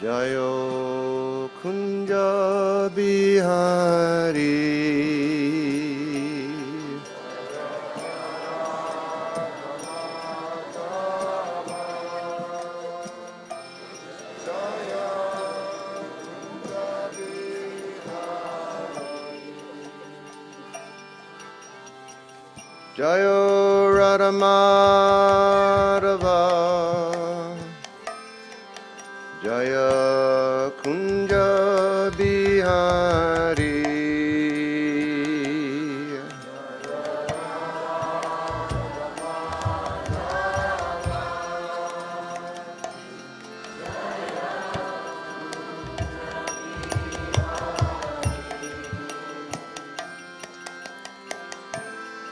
Jayo Kunja Bihari Jayo Radhamadava Jaya Kunja Bihari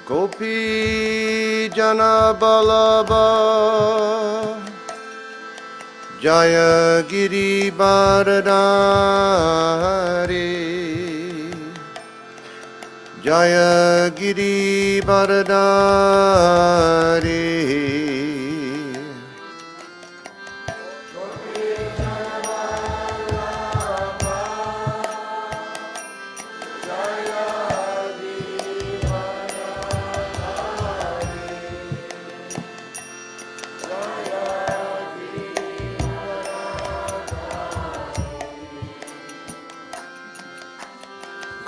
Gopi Jana Balaba Jaya Giri Baradari Jaya Giri Baradari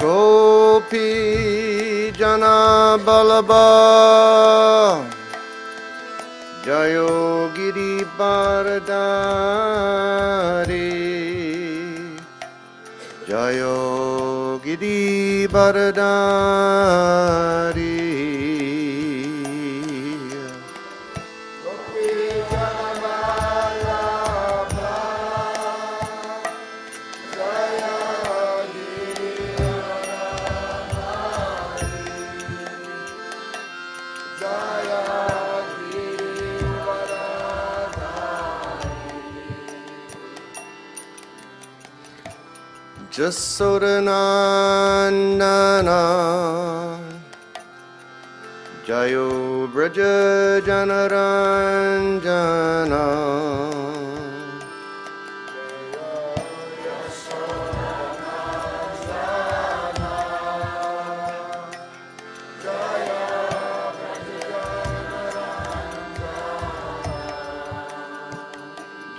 Gopi Jana Balaba Jayo Giri Baradari Jayo Giri Baradari Jasodanandana Jayo Braja Janaranjana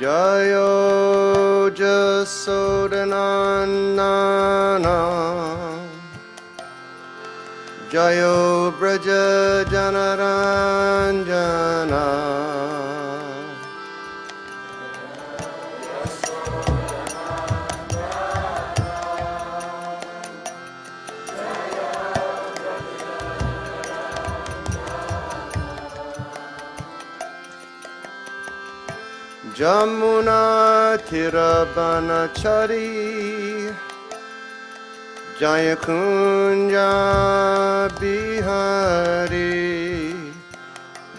Jayo Jasodanandana Jayo Braja Janaranjana Jamuna Tirabanachari Jaya Kunja Bihari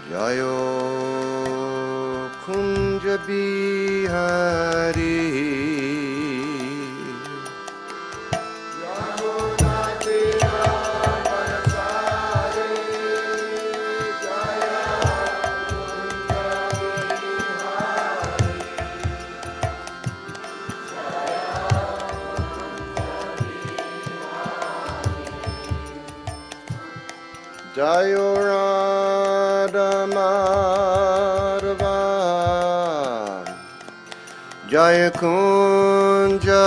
Jayo Kunja Bihari Jayo Radhamadava Jaya Kunja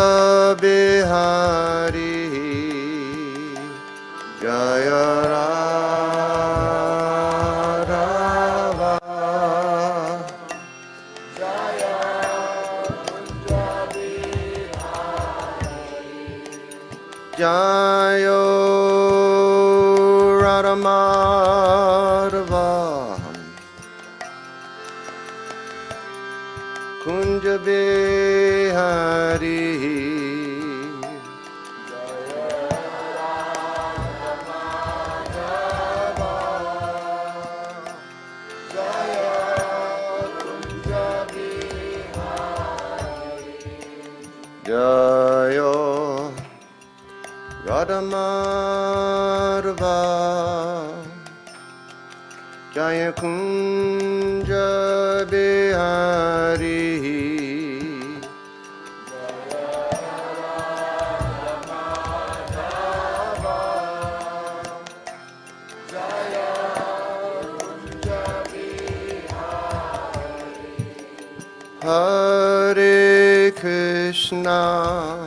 Bihari Jaya Radhava Jaya Kunja Bihari Jayo Radhamadava Kunja Bihari Jayo Radhamadava Jaya Kunja Bihari Hare Krishna,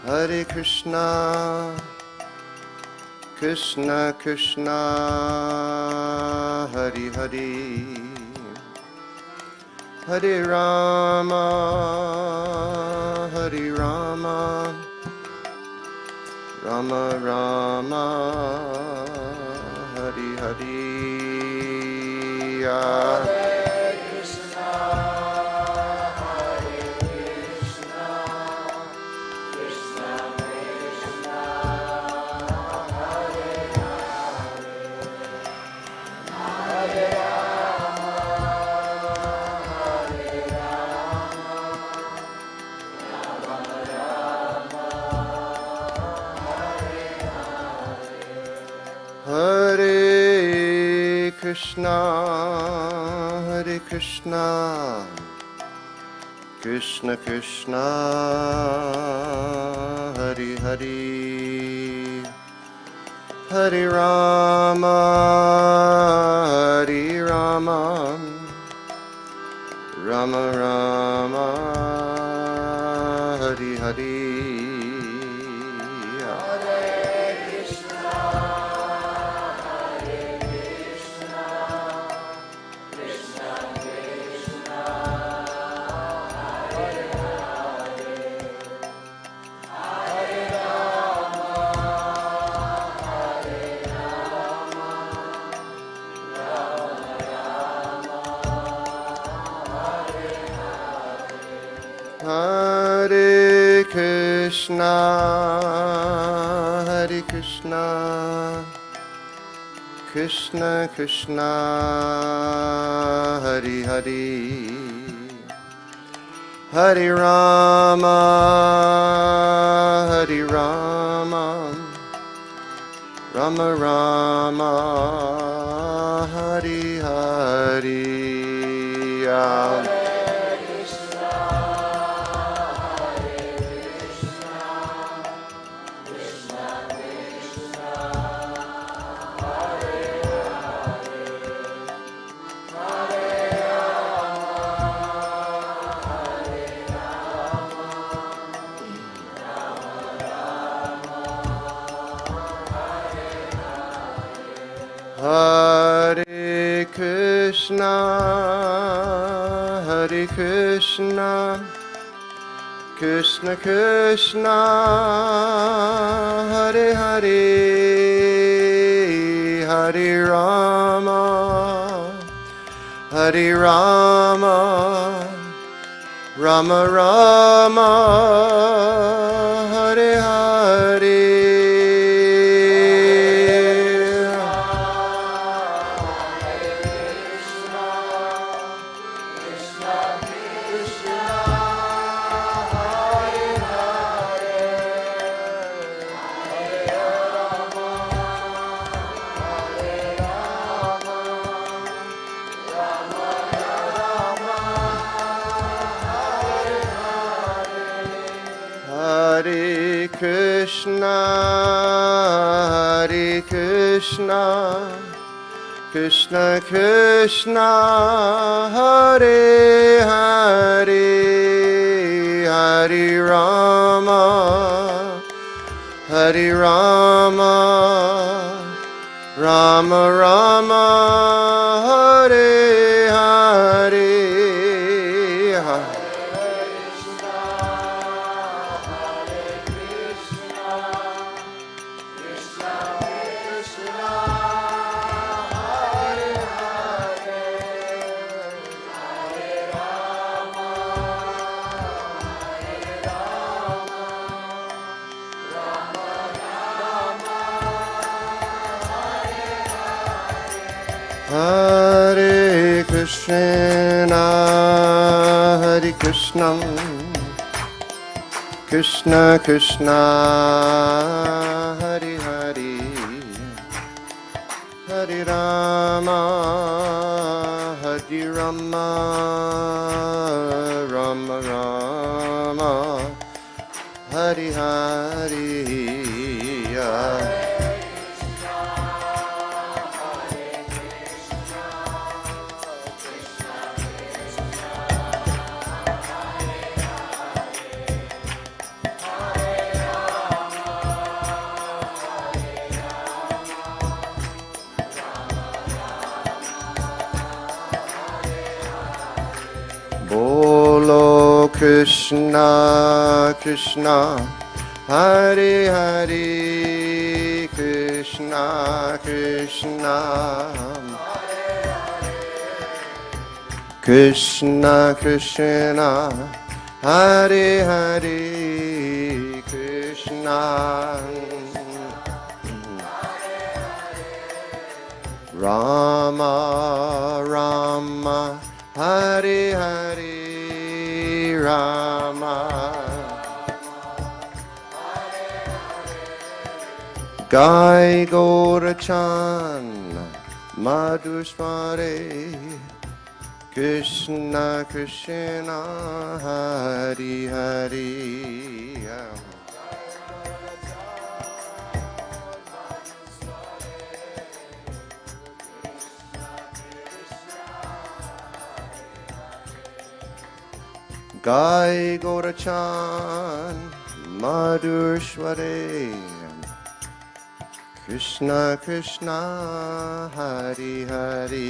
Hare Krishna, Krishna Krishna, Hare Hare, Hare Rama, Hare Rama, Rama Rama, Hare Hare. Hare Krishna, Hare Krishna, Krishna Krishna, Hare Hare, Hare Rama, Hare Rama, Rama Rama, Hare Hare. Hare Krishna, Hare Krishna, Krishna Krishna, Hare Hare, Hare Rama, Hare Rama, Rama Rama, Hare Hare. Hare Krishna, Hare Krishna, Krishna Krishna, Hare Hare, Hare Rama, Hare Rama, Rama Rama, Hare Hare. Hare Krishna, Hare Krishna, Krishna Krishna, Hare Hare, Hare Rama, Hare Rama, Rama Rama, Hare Hare. Hare Krishna, Hare Krishna, Krishna Krishna, Hare Hare, Hare Rama, Hare Rama, Rama Rama, Hare Hare. Bolo Krishna Krishna Hare Hare Krishna Krishna Krishna Krishna Hare Hare Krishna Rama Rama Hare Hare Rama Gai Gorachan Madhusware Krishna Krishna Hare Hare Gai Gorachan Madhusware Krishna Krishna Hare Hare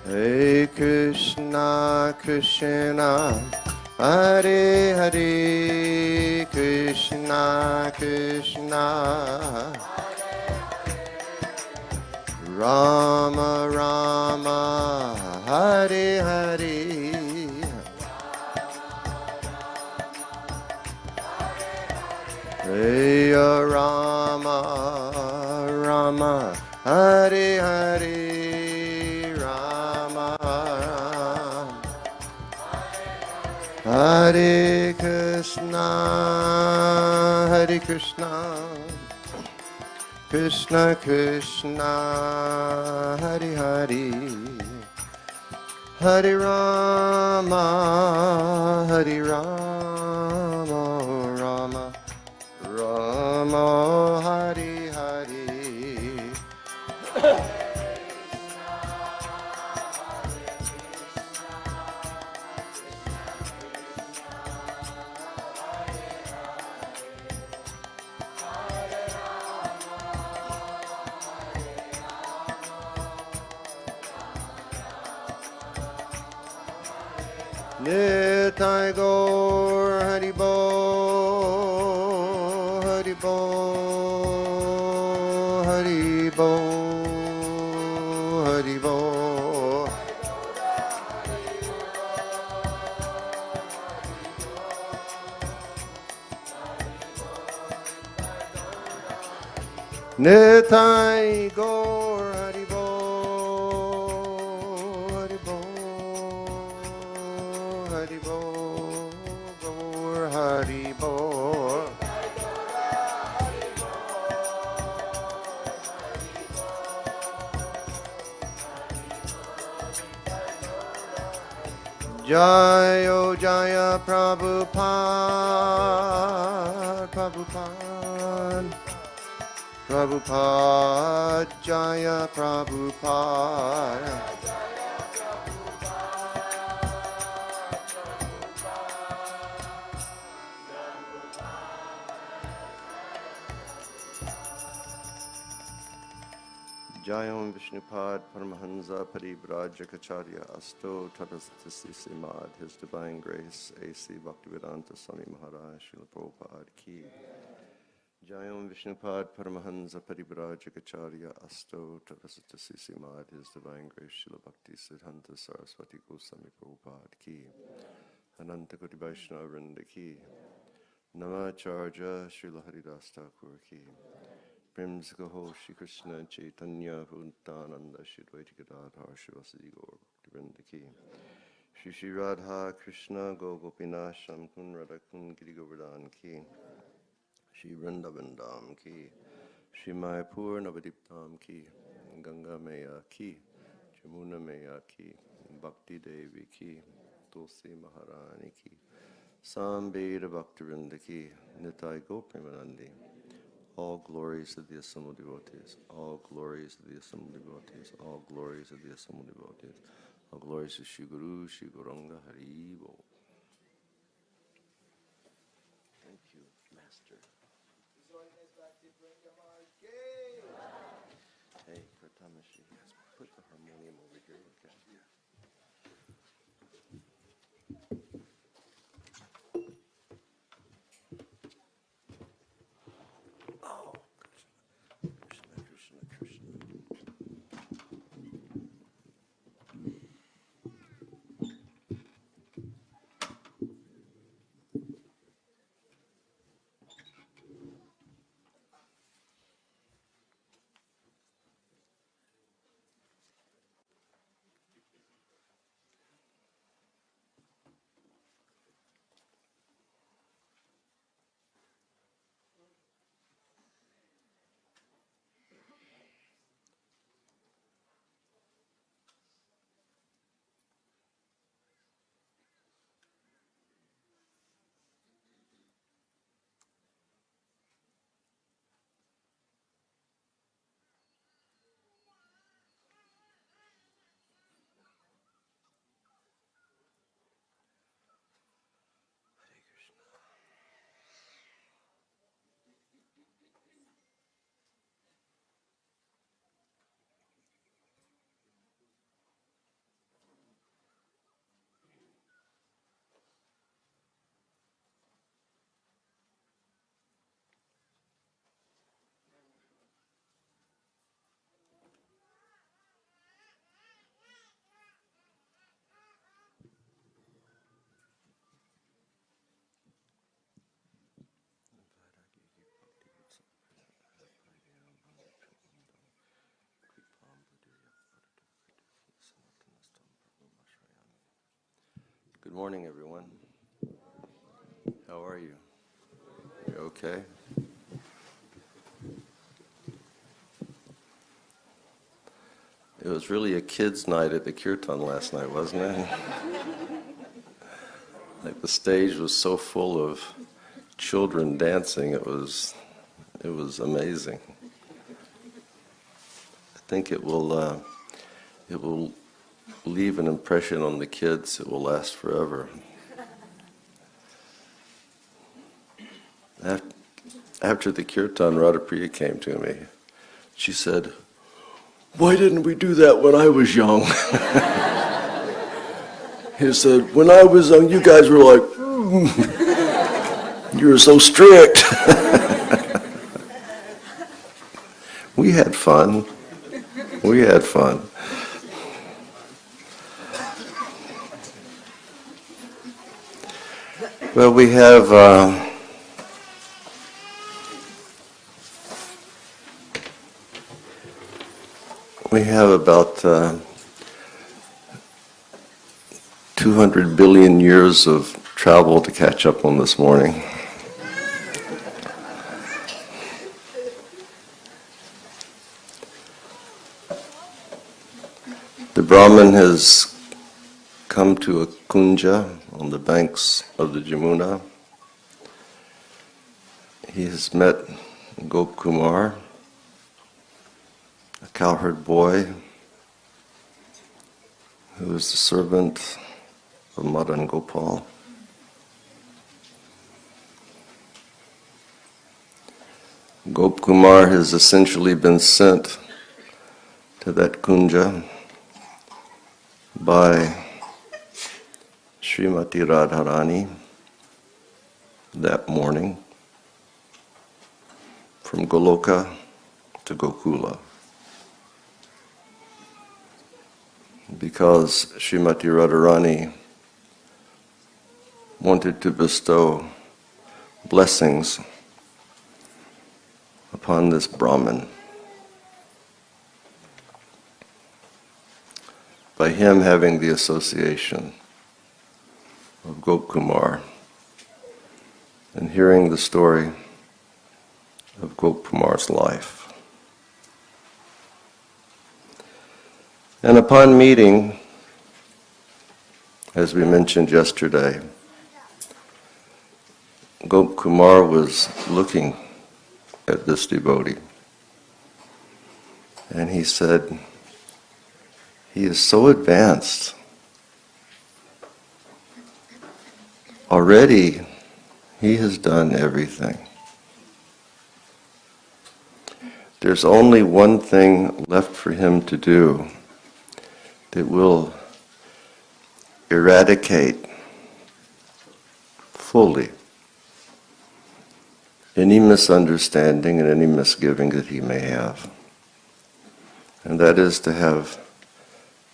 Hare Krishna Krishna Hare Hare Krishna Krishna Rama Rama Hare Hare Hare Rama Rama Hare Hare Rama Hare Krishna Hare Krishna Krishna Krishna Hare Hare Hare Rama Hare Rama Rama Rama Hare Hare Nitai Gaur Haribo Haribo Haribo Haribo Nitai Gaur Haribo Haribo Haribo Gaur Haribo Jayo Jaya Prabhupada Prabhupada Prabhupada Jaya Prabhupada Jayam Vishnupad Paramahansa Parivrajacharya Asto Tadasatisi Simad His Divine Grace A.C. Bhaktivedanta Swami Maharaj Srila Prabhupada Ki Jayam Vishnupad Paramahansa Parivrajacharya Asto Tadasatisi Simad His Divine Grace Srila Bhakti Siddhanta Saraswati Goswami Prabhupada Ki Ananta Koti Vaishnava Vrinda Ki Namacharya Srila Haridas Thakur Ki Premsikaho Shri Krishna Chaitanya Bhuntananda Shri Dvaita Gadadhar Shivasadi Gaur Bhaktivinoda Ki Shri Shri Radha Krishna Go Gopinath Sham Kun Radha Kun Giri Govardhan Ki Shri Vrindavan Dham Ki Shri Mayapur Navadiptam Ki Ganga Maya Ki Jamuna Maya Ki Bhakti Devi Ki Tulsi Maharani Ki Sambheda Bhaktivinoda Ki Nitai Gopremanandi. All glories of the assembled devotees, all glories of the assembled devotees, all glories of the assembled devotees, all glories of Shri Guru, Shri Gauranga Hari Bol. Thank you. you, Master. Hey, Pratamashi, put the harmonium over here. Okay. Oh, Krishna, Krishna, Krishna. Good morning, everyone. How are you? You okay? It was really a kids' night at the kirtan last night, wasn't it? Like the stage was so full of children dancing, it was amazing. I think it will leave an impression on the kids. It will last forever. After the kirtan, Radhapriya came to me. She said, "Why didn't we do that when I was young?" He said, "When I was young, you guys were like, you were so strict." We had fun. We had fun. Well, we have about 200 billion years of travel to catch up on this morning. The Brahmin has come to a kunja on the banks of the Jamuna. He has met Gop Kumar, a cowherd boy who is the servant of Madan Gopal. Gop Kumar has essentially been sent to that kunja by Srimati Radharani that morning from Goloka to Gokula, because Srimati Radharani wanted to bestow blessings upon this Brahmin. By him having the association of Gop Kumar and hearing the story of Gop Kumar's life. And upon meeting, as we mentioned yesterday, Gop Kumar was looking at this devotee, and he said, "He is so advanced. Already He has done everything. There's only one thing left for him to do that will eradicate fully any misunderstanding and any misgiving that he may have. And that is to have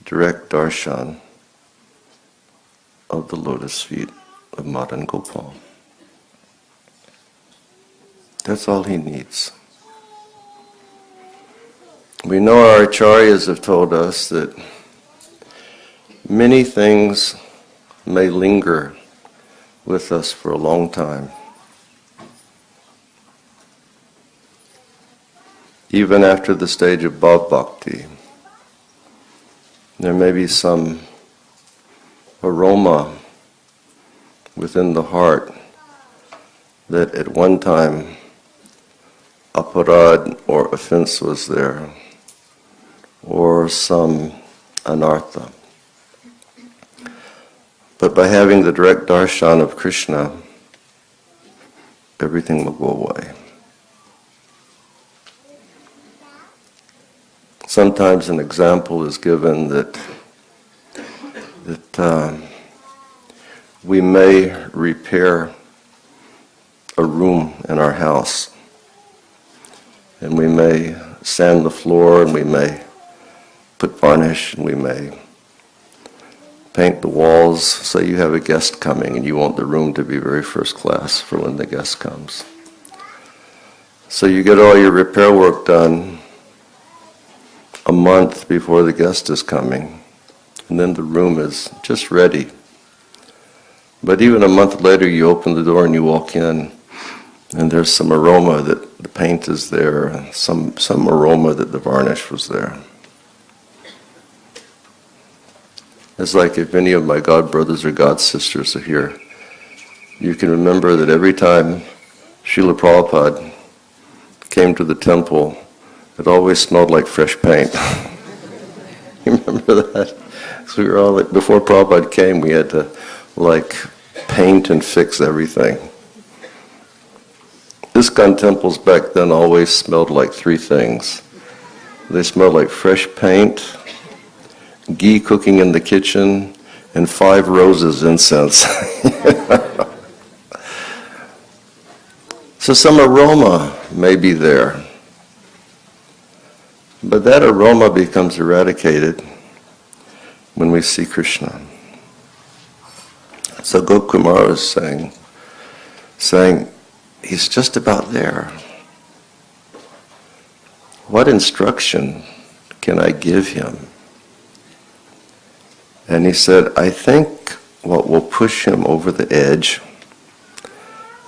direct darshan of the lotus feet of Madan Gopal. That's all he needs. We know our acharyas have told us that many things may linger with us for a long time. Even after the stage of bhav bhakti, there may be some aroma within the heart that at one time aparad or offense was there, or some anartha. But by having the direct darshan of Krishna, everything will go away. Sometimes an example is given that we may repair a room in our house, and we may sand the floor, and we may put varnish, and we may paint the walls. Say you have a guest coming and you want the room to be very first class for when the guest comes. So you get all your repair work done a month before the guest is coming, and then the room is just ready. But even a month later you open the door and you walk in, and there's some aroma that the paint is there, and some aroma that the varnish was there. It's like if any of my god brothers or god sisters are here, you can remember that every time Srila Prabhupada came to the temple, it always smelled like fresh paint. You remember that? So we were all like, before Prabhupada came, we had to paint and fix everything. ISKCON temples back then always smelled like three things. They smelled like fresh paint, ghee cooking in the kitchen, and 5 roses incense. So some aroma may be there, but that aroma becomes eradicated when we see Krishna. So Gopkumar is saying, he's just about there. What instruction can I give him? And he said, I think what will push him over the edge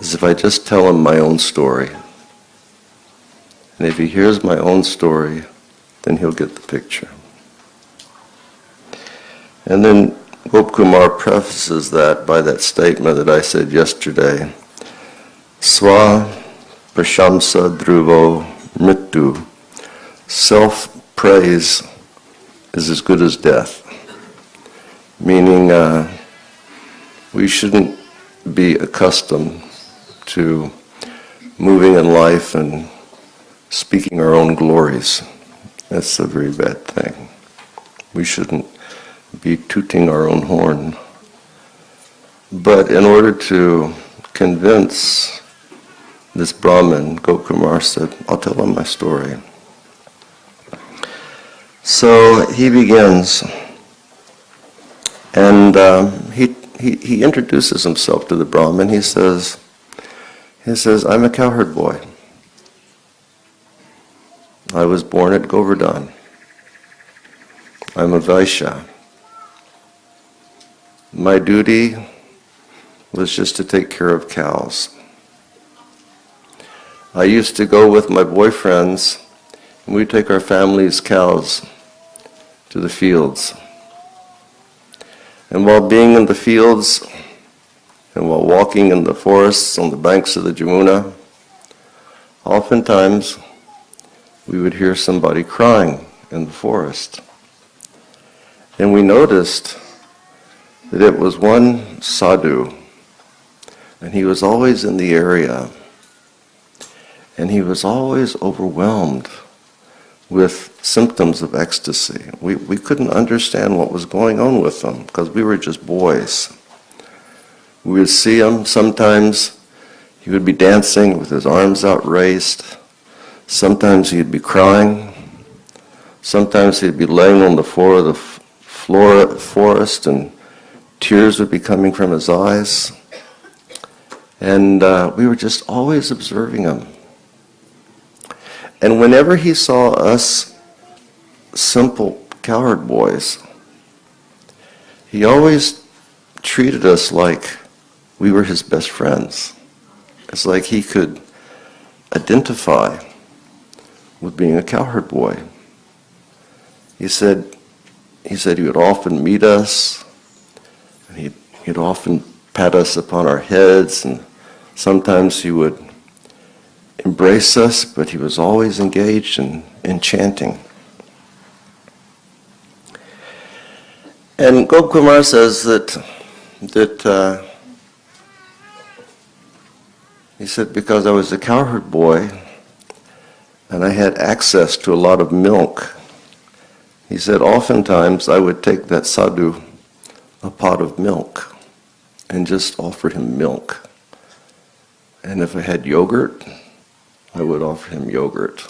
is if I just tell him my own story. And if he hears my own story, then he'll get the picture. And then Gopkumar prefaces that by that statement that I said yesterday, Swa prashamsa dhruvo mrityu. Self-praise is as good as death. Meaning we shouldn't be accustomed to moving in life and speaking our own glories. That's a very bad thing. We shouldn't be tooting our own horn. But in order to convince this Brahmin, Gopkumar said, I'll tell him my story. So he begins, and he introduces himself to the Brahmin. He says, I'm a cowherd boy. I was born at Govardhan. I'm a Vaishya. My duty was just to take care of cows. I used to go with my boyfriends, and we'd take our family's cows to the fields. And while being in the fields, and while walking in the forests on the banks of the Jamuna, oftentimes we would hear somebody crying in the forest. And we noticed that it was one sadhu And he was always in the area. And he was always overwhelmed with symptoms of ecstasy. We couldn't understand what was going on with him because we were just boys. We would see him sometimes. He would be dancing with his arms outraised. Sometimes he'd be crying. Sometimes he'd be laying on the floor of the forest and tears would be coming from his eyes. And we were just always observing him. And whenever he saw us simple cowherd boys, he always treated us like we were his best friends. It's like he could identify with being a cowherd boy. He said he would often meet us, and he'd often pat us upon our heads, and sometimes he would embrace us, but he was always engaged in chanting. And Gopkumar says that he said, because I was a cowherd boy and I had access to a lot of milk, he said oftentimes I would take that sadhu a pot of milk and just offer him milk. And if I had yogurt, I would offer him yogurt.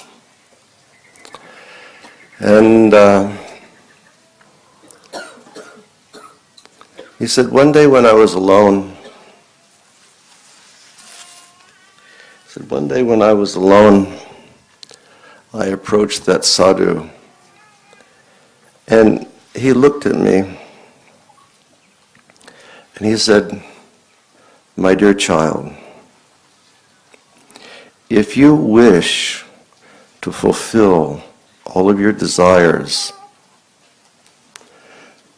And he said, one day when I was alone, I approached that sadhu, and he looked at me, and he said, my dear child, if you wish to fulfill all of your desires,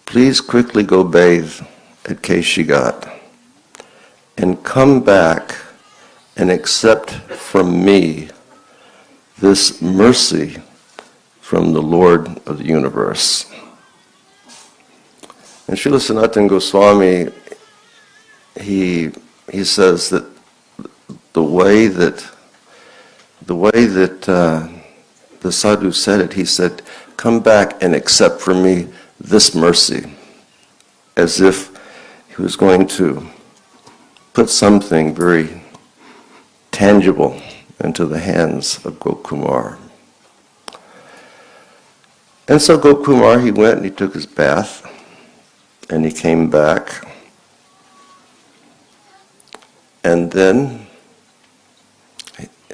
please quickly go bathe at Keshigat and come back and accept from me this mercy from the Lord of the universe. And Srila Sanatana Goswami, he says that the way that the sadhu said it, he said, come back and accept from me this mercy, as if he was going to put something very tangible into the hands of Gopkumar. And so Gopkumar, he went and he took his bath, and he came back, and then,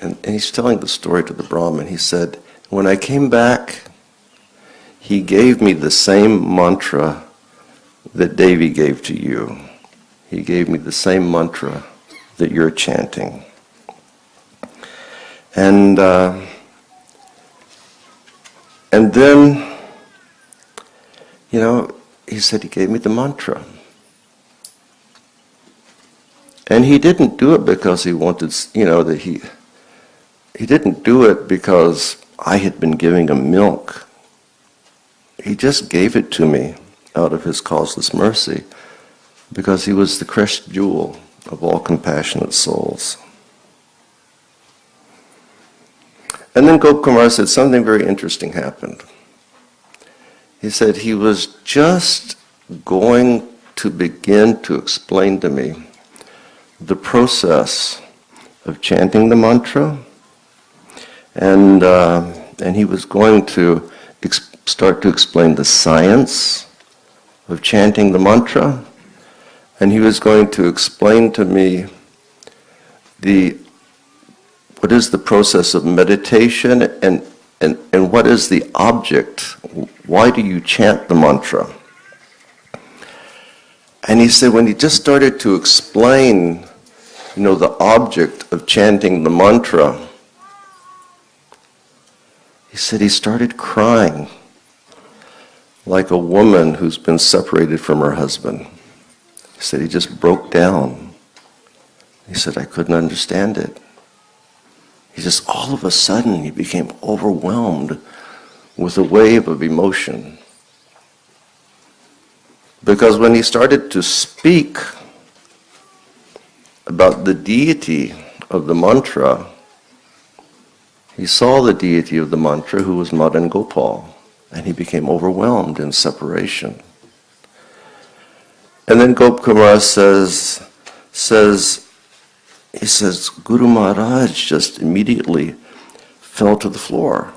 and he's telling the story to the Brahmin, he said, when I came back, he gave me the same mantra that Devi gave to you. He gave me the same mantra that you're chanting. And then, he said he gave me the mantra. And he didn't do it because he wanted, that he didn't do it because I had been giving him milk. He just gave it to me out of his causeless mercy because he was the crushed jewel of all compassionate souls. And then Gopkumar said something very interesting happened. He said he was just going to begin to explain to me the process of chanting the mantra, and he was going to start to explain the science of chanting the mantra, and he was going to explain to me what is the process of meditation and what is the object. Why do you chant the mantra? And he said when he just started to explain, the object of chanting the mantra, he said he started crying like a woman who's been separated from her husband. He said he just broke down. He said, I couldn't understand it. He just, all of a sudden, he became overwhelmed with a wave of emotion. Because when he started to speak about the deity of the mantra, he saw the deity of the mantra, who was Madan Gopal, and he became overwhelmed in separation. And then Gop Kumar says, Guru Maharaj just immediately fell to the floor.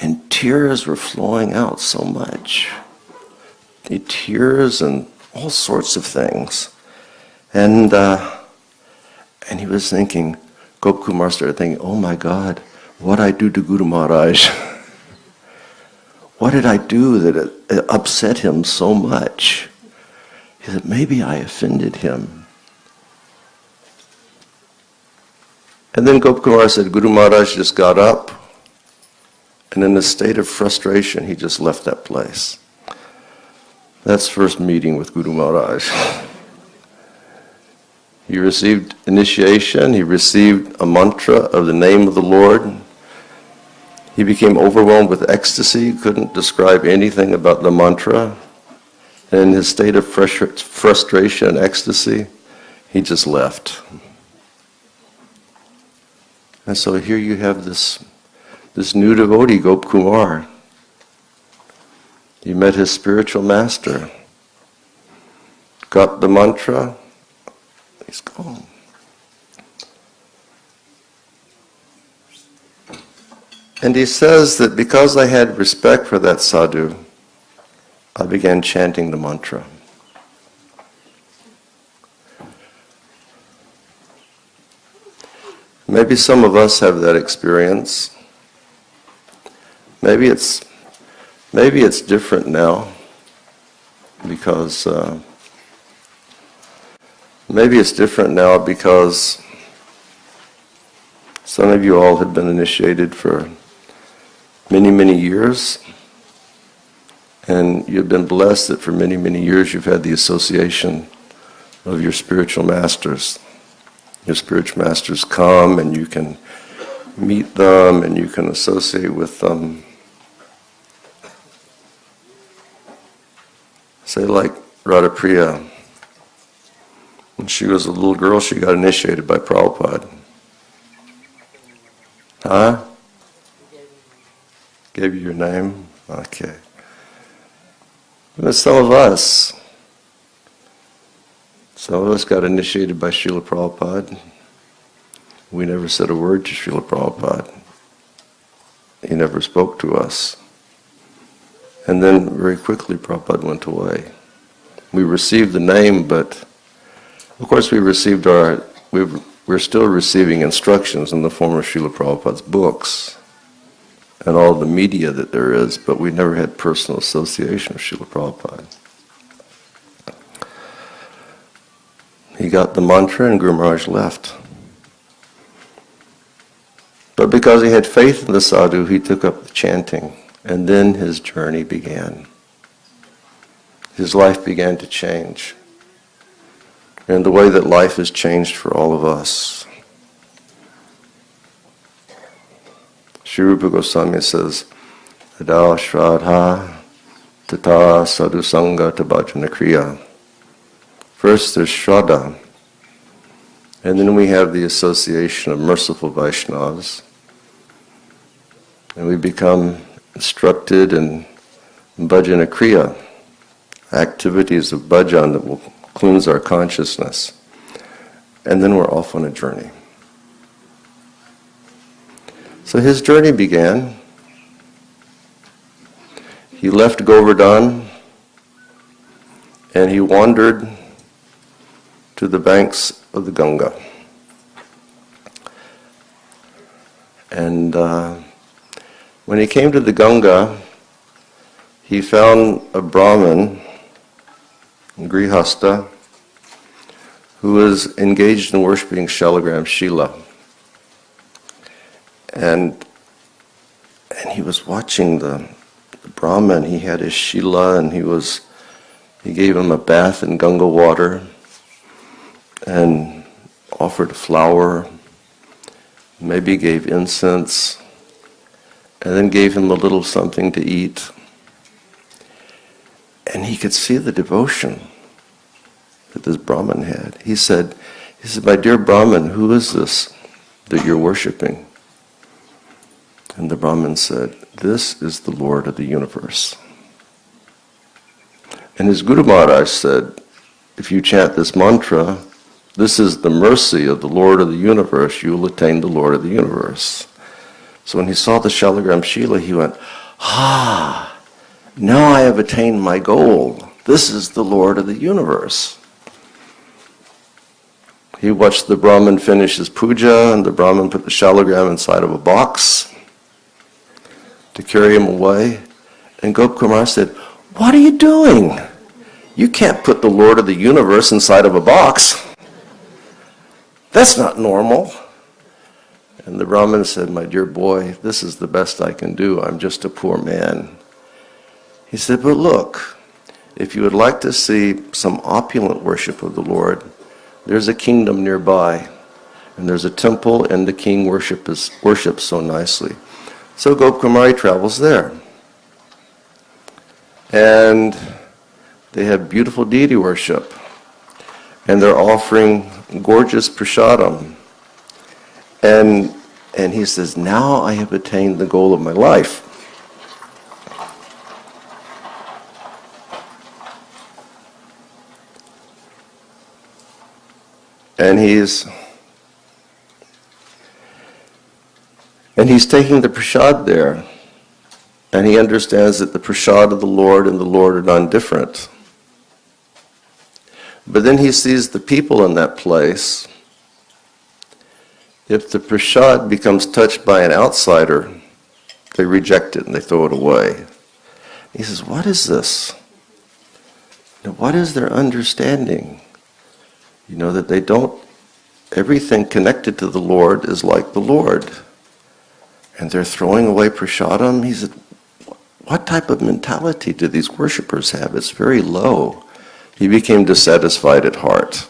And tears were flowing out so much. Tears and all sorts of things. And he was thinking, Gop Kumar started thinking, oh my God, what I do to Guru Maharaj? What did I do that it upset him so much? He said, maybe I offended him. And then Gop Kumar said, Guru Maharaj just got up, and in a state of frustration, he just left that place. That's first meeting with Guru Maharaj. He received initiation, he received a mantra of the name of the Lord. He became overwhelmed with ecstasy, couldn't describe anything about the mantra. And in his state of frustration and ecstasy, he just left. And so here you have this new devotee, Gop Kumar. He met his spiritual master, got the mantra, he's gone. And he says that because I had respect for that sadhu, I began chanting the mantra. Maybe some of us have that experience. Maybe it's different now, because some of you all have been initiated for many, many years, and you've been blessed that for many, many years you've had the association of your spiritual masters. Your spiritual masters come and you can meet them and you can associate with them. Say like Radha Priya. When she was a little girl, she got initiated by Prabhupada. Huh? Gave you your name? Okay. But some of us got initiated by Srila Prabhupada. We never said a word to Srila Prabhupada. He never spoke to us. And then very quickly Prabhupada went away. We received the name, but of course we're still receiving instructions in the form of Srila Prabhupada's books and all the media that there is, but we never had personal association with Srila Prabhupada. He got the mantra and Guru Maharaj left. But because he had faith in the sadhu, he took up the chanting, and then his journey began. His life began to change in the way that life has changed for all of us. Sri Rupa Goswami says, Ada Shraddha Tata Sadhu Sangha Tabhajana Kriya. First there's Shraddha, and then we have the association of merciful Vaishnavas, and we become instructed in Bhajana Kriya, activities of bhajan that will cleanse our consciousness, and then we're off on a journey. So his journey began. He left Govardhan and he wandered to the banks of the Ganga. And when he came to the Ganga, he found a Brahmin, Grihasta, who was engaged in worshipping Shalagram Shila. And he was watching the Brahmin. He had his Shila and he gave him a bath in Ganga water and offered a flower, maybe gave incense, and then gave him a little something to eat. And he could see the devotion that this Brahmin had. He said, my dear Brahmin, who is this that you're worshiping? And the Brahmin said, this is the Lord of the universe. And his Guru Maharaj said, if you chant this mantra, this is the mercy of the Lord of the universe, you will attain the Lord of the universe. So when he saw the Shalagram Shila, he went, now I have attained my goal. This is the Lord of the universe. He watched the Brahmin finish his puja, and the Brahmin put the Shalagram inside of a box to carry him away. And Gopkumar said, what are you doing? You can't put the Lord of the universe inside of a box. That's not normal. And the Brahmin said, my dear boy, this is the best I can do. I'm just a poor man. He said, but look, if you would like to see some opulent worship of the Lord, there's a kingdom nearby, and there's a temple, and the king worships so nicely. So Gopkumari travels there. And they have beautiful deity worship, and they're offering gorgeous prasadam. And he says, now I have attained the goal of my life. And he's taking the prasad there, and he understands that the prasad of the Lord and the Lord are non-different. But then he sees the people in that place. If the prasad becomes touched by an outsider, they reject it and they throw it away. He says, what is this? What is their understanding? That they don't, everything connected to the Lord is like the Lord. And they're throwing away prasadam. He said, what type of mentality do these worshippers have? It's very low. He became dissatisfied at heart.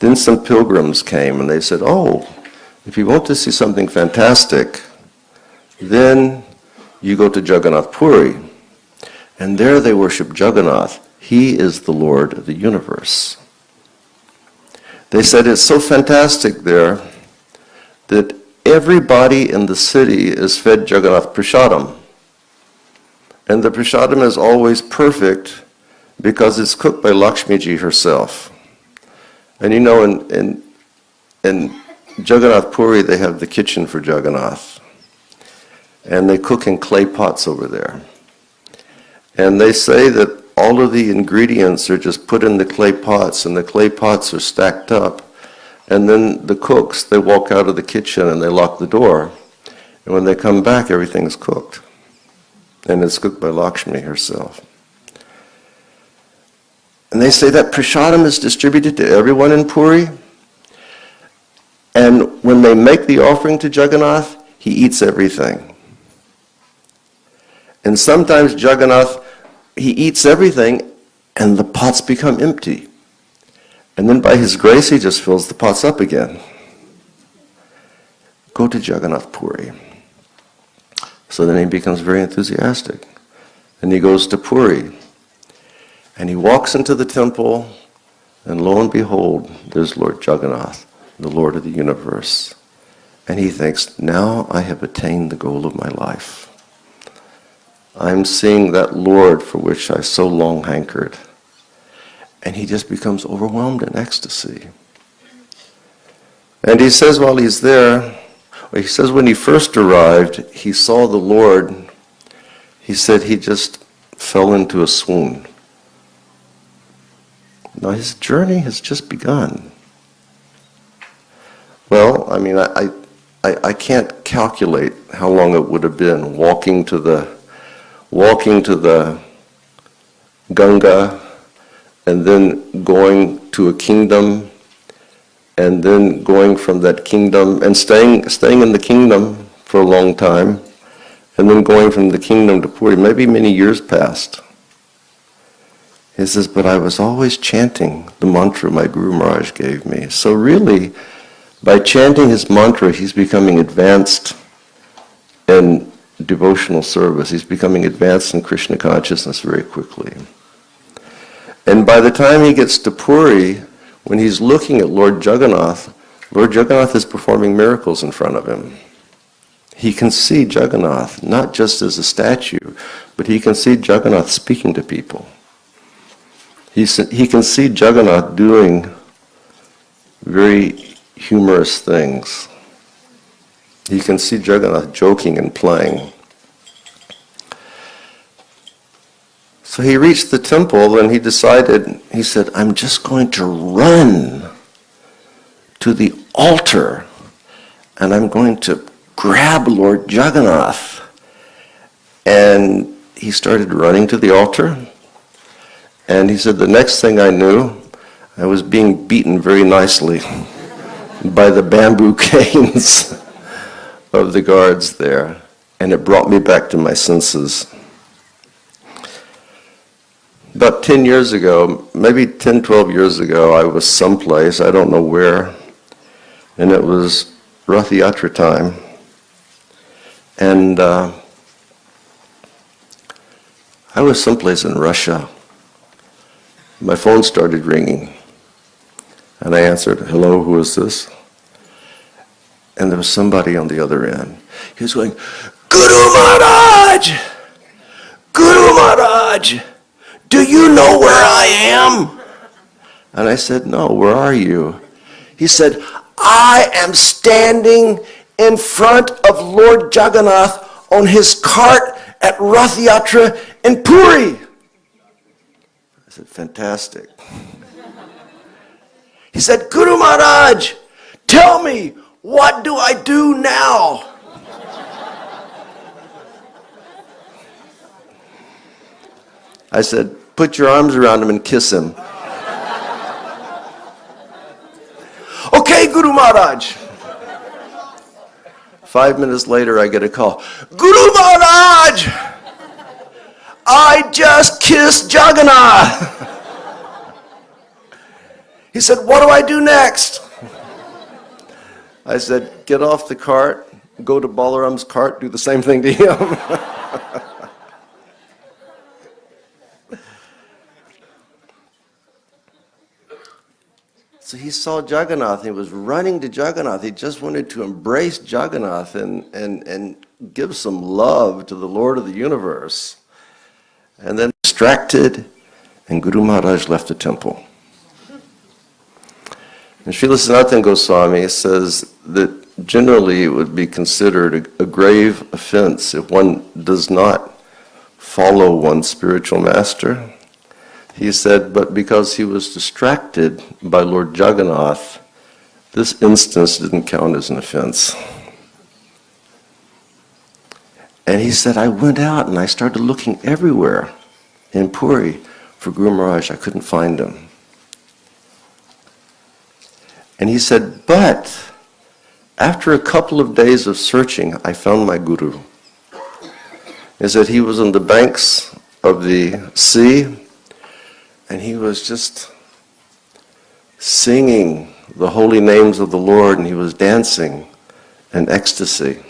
Then some pilgrims came and they said, if you want to see something fantastic, then you go to Jagannath Puri. And there they worship Jagannath. He is the Lord of the universe. They said it's so fantastic there that everybody in the city is fed Jagannath prasadam. And the prasadam is always perfect because it's cooked by Lakshmiji herself. And in Jagannath Puri, they have the kitchen for Jagannath. And they cook in clay pots over there. And they say that all of the ingredients are just put in the clay pots, and the clay pots are stacked up. And then the cooks, they walk out of the kitchen and they lock the door. And when they come back, everything's cooked. And it's cooked by Lakshmi herself. And they say that prasadam is distributed to everyone in Puri. And when they make the offering to Jagannath, he eats everything. And sometimes Jagannath, he eats everything and the pots become empty. And then by his grace, he just fills the pots up again. Go to Jagannath Puri. So then he becomes very enthusiastic. And he goes to Puri. And he walks into the temple, and lo and behold, there's Lord Jagannath, the Lord of the universe. And he thinks, now I have attained the goal of my life. I'm seeing that Lord for which I so long hankered. And he just becomes overwhelmed in ecstasy. And he says while he's there, he says when he first arrived, he saw the Lord. He said he just fell into a swoon. Now his journey has just begun. Well, I can't calculate how long it would have been walking to the Ganga, and then going to a kingdom, and then going from that kingdom and staying in the kingdom for a long time, and then going from the kingdom to Puri. Maybe many years passed. He says, but I was always chanting the mantra my Guru Maharaj gave me. So really, by chanting his mantra, he's becoming advanced in devotional service. He's becoming advanced in Krishna consciousness very quickly. And by the time he gets to Puri, when he's looking at Lord Jagannath is performing miracles in front of him. He can see Jagannath, not just as a statue, but he can see Jagannath speaking to people. He can see Jagannath doing very humorous things. He can see Jagannath joking and playing. So he reached the temple and he said, I'm just going to run to the altar and I'm going to grab Lord Jagannath. And he started running to the altar. And he said, the next thing I knew, I was being beaten very nicely by the bamboo canes of the guards there. And it brought me back to my senses. About 10 years ago, maybe 10, 12 years ago, I was someplace, I don't know where, and it was Rath Yatra time. And I was someplace in Russia. My phone started ringing. And I answered, hello, who is this? And there was somebody on the other end. He was going, Guru Maharaj! Guru Maharaj! Do you know where I am? And I said, no, where are you? He said, I am standing in front of Lord Jagannath on his cart at Rath Yatra in Puri. I said, fantastic. He said, Guru Maharaj, tell me, what do I do now? I said, put your arms around him and kiss him. Okay, Guru Maharaj. 5 minutes later, I get a call. Guru Maharaj! I just kissed Jagannath. He said, what do I do next? I said, get off the cart, go to Balaram's cart, do the same thing to him. So he saw Jagannath, he was running to Jagannath. He just wanted to embrace Jagannath and give some love to the Lord of the universe. And then distracted, and Guru Maharaj left the temple. And Srila Sanatana Goswami says that generally it would be considered a grave offense if one does not follow one's spiritual master. He said, but because he was distracted by Lord Jagannath, this instance didn't count as an offense. And he said, I went out and I started looking everywhere in Puri for Guru Maharaj. I couldn't find him. And he said, but after a couple of days of searching, I found my Guru. He said he was on the banks of the sea, and he was just singing the holy names of the Lord, and he was dancing in ecstasy.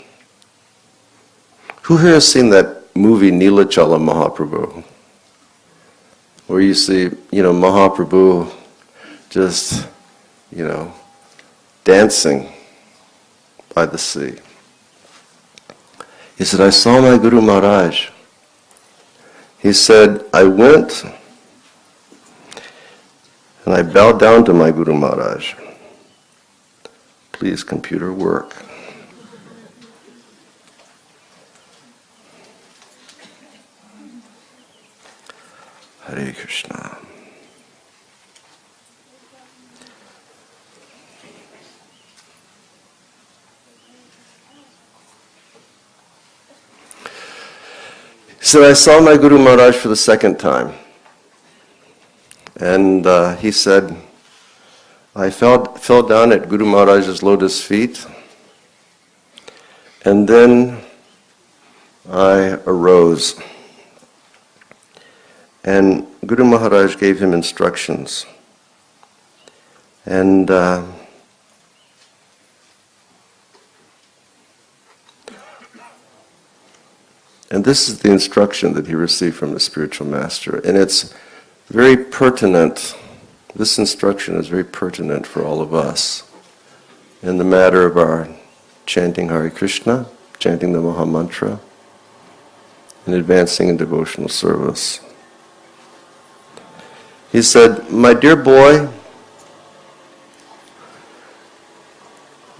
Who here has seen that movie Neelachala Mahaprabhu? Where you see, Mahaprabhu just, dancing by the sea. He said, I saw my Guru Maharaj. He said, I went and I bowed down to my Guru Maharaj. Please, computer, work. Hare Krishna. So I saw my Guru Maharaj for the second time. And he said, I fell down at Guru Maharaj's lotus feet. And then I arose. And Guru Maharaj gave him instructions. And this is the instruction that he received from his spiritual master. And it's very pertinent. This instruction is very pertinent for all of us in the matter of our chanting Hare Krishna, chanting the Maha Mantra, and advancing in devotional service. He said, "My dear boy,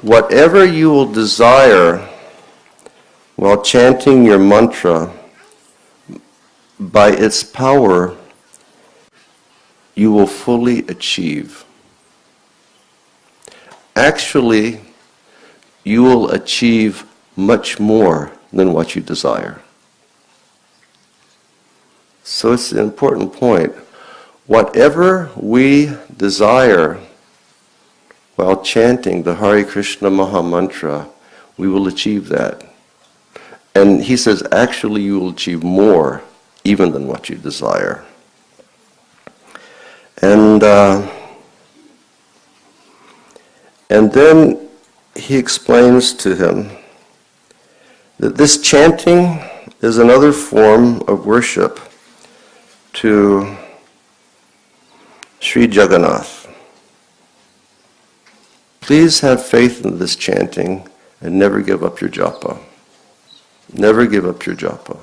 whatever you will desire while chanting your mantra, by its power, you will fully achieve. Actually, you will achieve much more than what you desire." So it's an important point. Whatever we desire while chanting the Hare Krishna Maha Mantra, we will achieve that. And he says, actually, you will achieve more even than what you desire. And then he explains to him that this chanting is another form of worship to Sri Jagannath. Please have faith in this chanting and never give up your japa. Never give up your japa.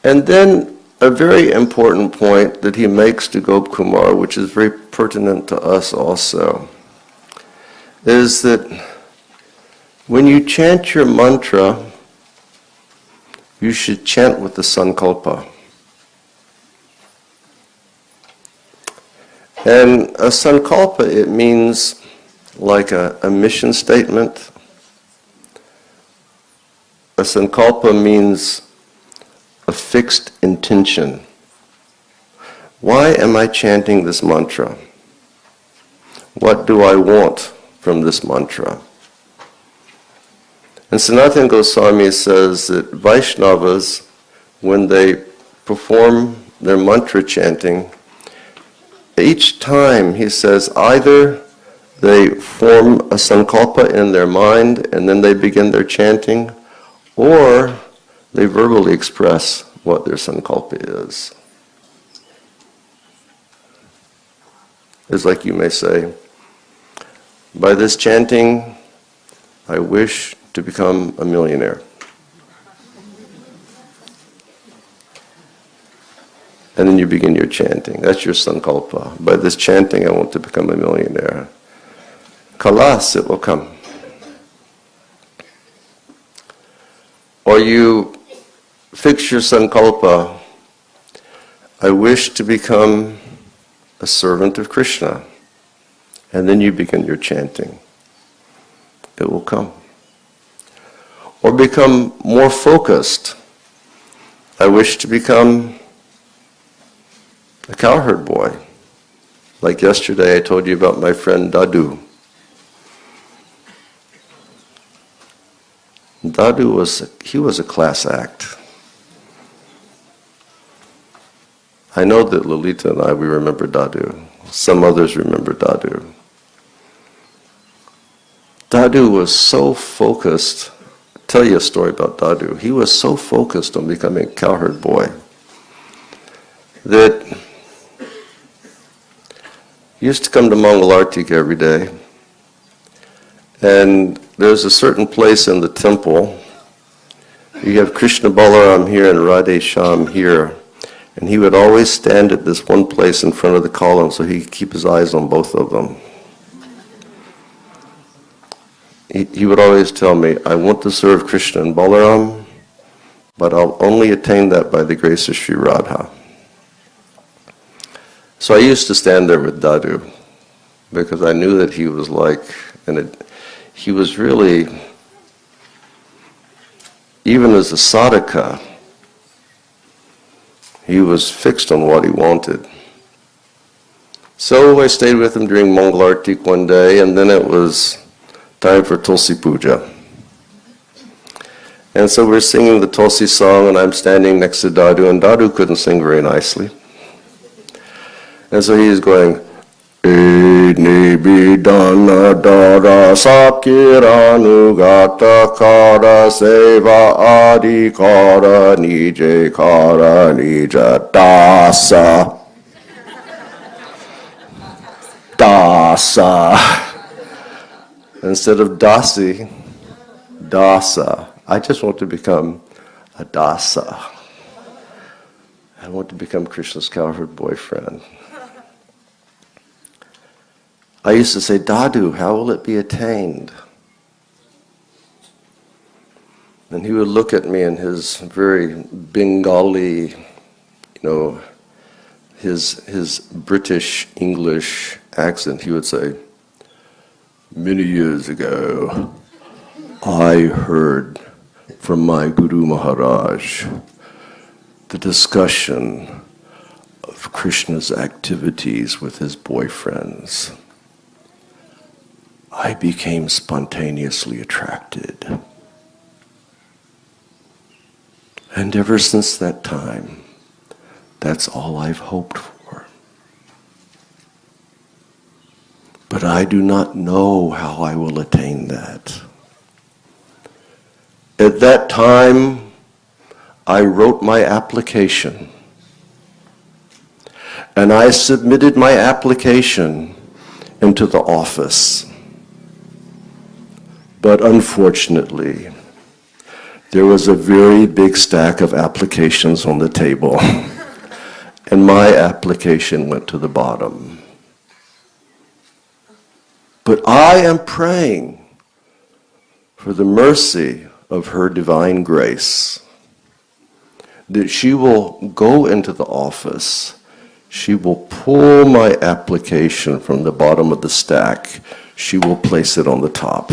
And then a very important point that he makes to Gop Kumar, which is very pertinent to us also, is that when you chant your mantra, you should chant with the sankalpa. And a sankalpa, it means like a mission statement. A sankalpa means a fixed intention. Why am I chanting this mantra? What do I want from this mantra? And Sanatana Goswami says that Vaishnavas, when they perform their mantra chanting, each time, he says, either they form a sankalpa in their mind and then they begin their chanting, or they verbally express what their sankalpa is. It's like you may say, by this chanting, I wish to become a millionaire. And then you begin your chanting. That's your sankalpa. By this chanting, I want to become a millionaire. Kalas, it will come. Or you fix your sankalpa, I wish to become a servant of Krishna. And then you begin your chanting. It will come. Or become more focused. I wish to become a cowherd boy. Like yesterday I told you about my friend Dadu. Dadu was a class act. I know that Lolita and I, we remember Dadu. Some others remember Dadu. Dadu was so focused. I'll tell you a story about Dadu. He was so focused on becoming a cowherd boy that he used to come to Mangalartik every day, and there's a certain place in the temple. You have Krishna Balaram here and Radhe Shyam here, and he would always stand at this one place in front of the column so he could keep his eyes on both of them. He would always tell me, I want to serve Krishna and Balaram, but I'll only attain that by the grace of Sri Radha. So I used to stand there with Dadu, because I knew that he was like, he was really, even as a sadhaka, he was fixed on what he wanted. So I stayed with him during Mangalartik one day, and then it was time for Tulsi Puja. And so we're singing the Tulsi song, and I'm standing next to Dadu, and Dadu couldn't sing very nicely. And so he's going, Nibidana dara sakiranu kara seva adhikara nije kara nija dasa. Dasa. Instead of dasi, dasa. I just want to become a dasa. I want to become Krishna's cowherd boyfriend. I used to say, Dadu, how will it be attained? And he would look at me in his very Bengali, his British English accent. He would say, many years ago, I heard from my Guru Maharaj the discussion of Krishna's activities with his boyfriends. I became spontaneously attracted. And ever since that time, that's all I've hoped for. But I do not know how I will attain that. At that time, I wrote my application. And I submitted my application into the office. But unfortunately, there was a very big stack of applications on the table, and my application went to the bottom. But I am praying for the mercy of her divine grace, that she will go into the office, she will pull my application from the bottom of the stack, she will place it on the top.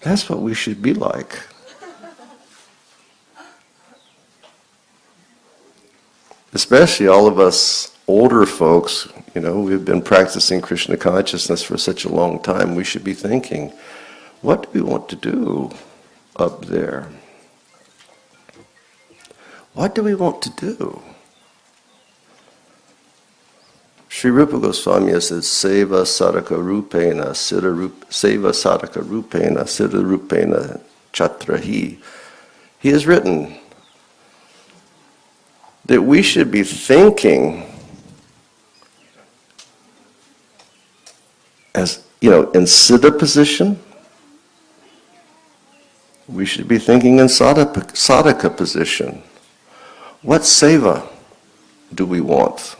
That's what we should be like. Especially all of us older folks, we've been practicing Krishna consciousness for such a long time. We should be thinking, what do we want to do up there? What do we want to do? Sri Rupa Goswami says, Seva Sadhaka Rupena, Seva Sadhaka Rupena, Siddha Rupena Chatrahi. He has written that we should be thinking as, in Siddha position. We should be thinking in Sadhaka position. What seva do we want?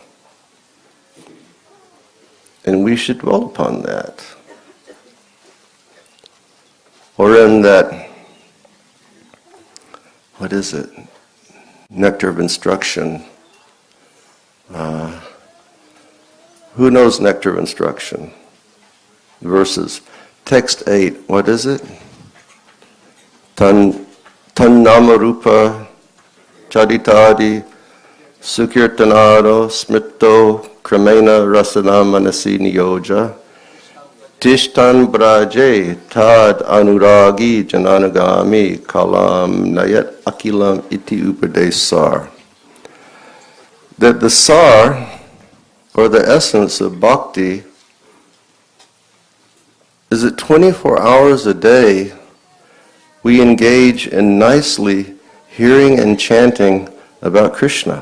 And we should dwell upon that. Or in that, what is it? Nectar of Instruction. Who knows Nectar of Instruction? Verses. Text 8, what is it? Tan namarupa chaditadi sukirtanado smrito kramena rasana manasi niyoja tishtan braje tad anuragi jananagami kalam nayat akilam iti upadesar. That the sar, or the essence of bhakti, is that 24 hours a day we engage in nicely hearing and chanting about Krishna.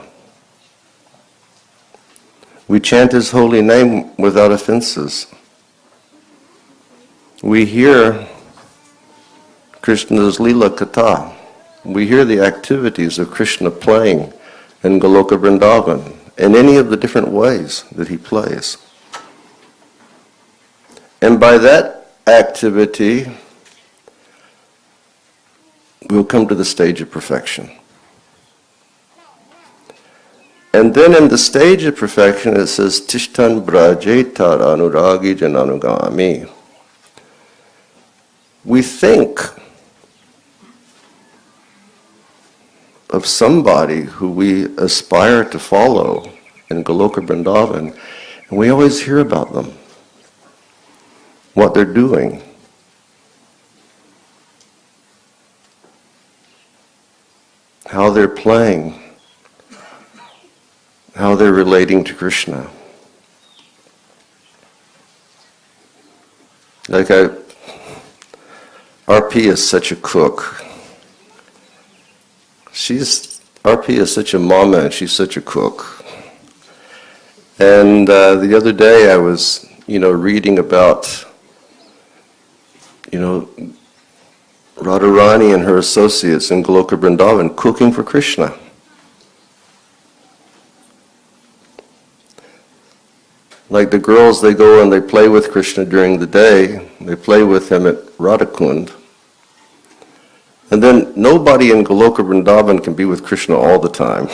We chant His holy name without offenses. We hear Krishna's Leela Katha. We hear the activities of Krishna playing in Goloka Vrindavan, in any of the different ways that He plays. And by that activity, we'll come to the stage of perfection. And then in the stage of perfection it says, Tishtan brajetar anuragi jananugami. We think of somebody who we aspire to follow in Goloka Vrindavan, and we always hear about them, what they're doing. How they're playing, how they're relating to Krishna. Like RP is such a cook. RP is such a mama and she's such a cook. And the other day I was, reading about, Radharani and her associates in Goloka Vrindavan cooking for Krishna. Like the girls, they go and they play with Krishna during the day. They play with him at Radhakund. And then nobody in Goloka Vrindavan can be with Krishna all the time.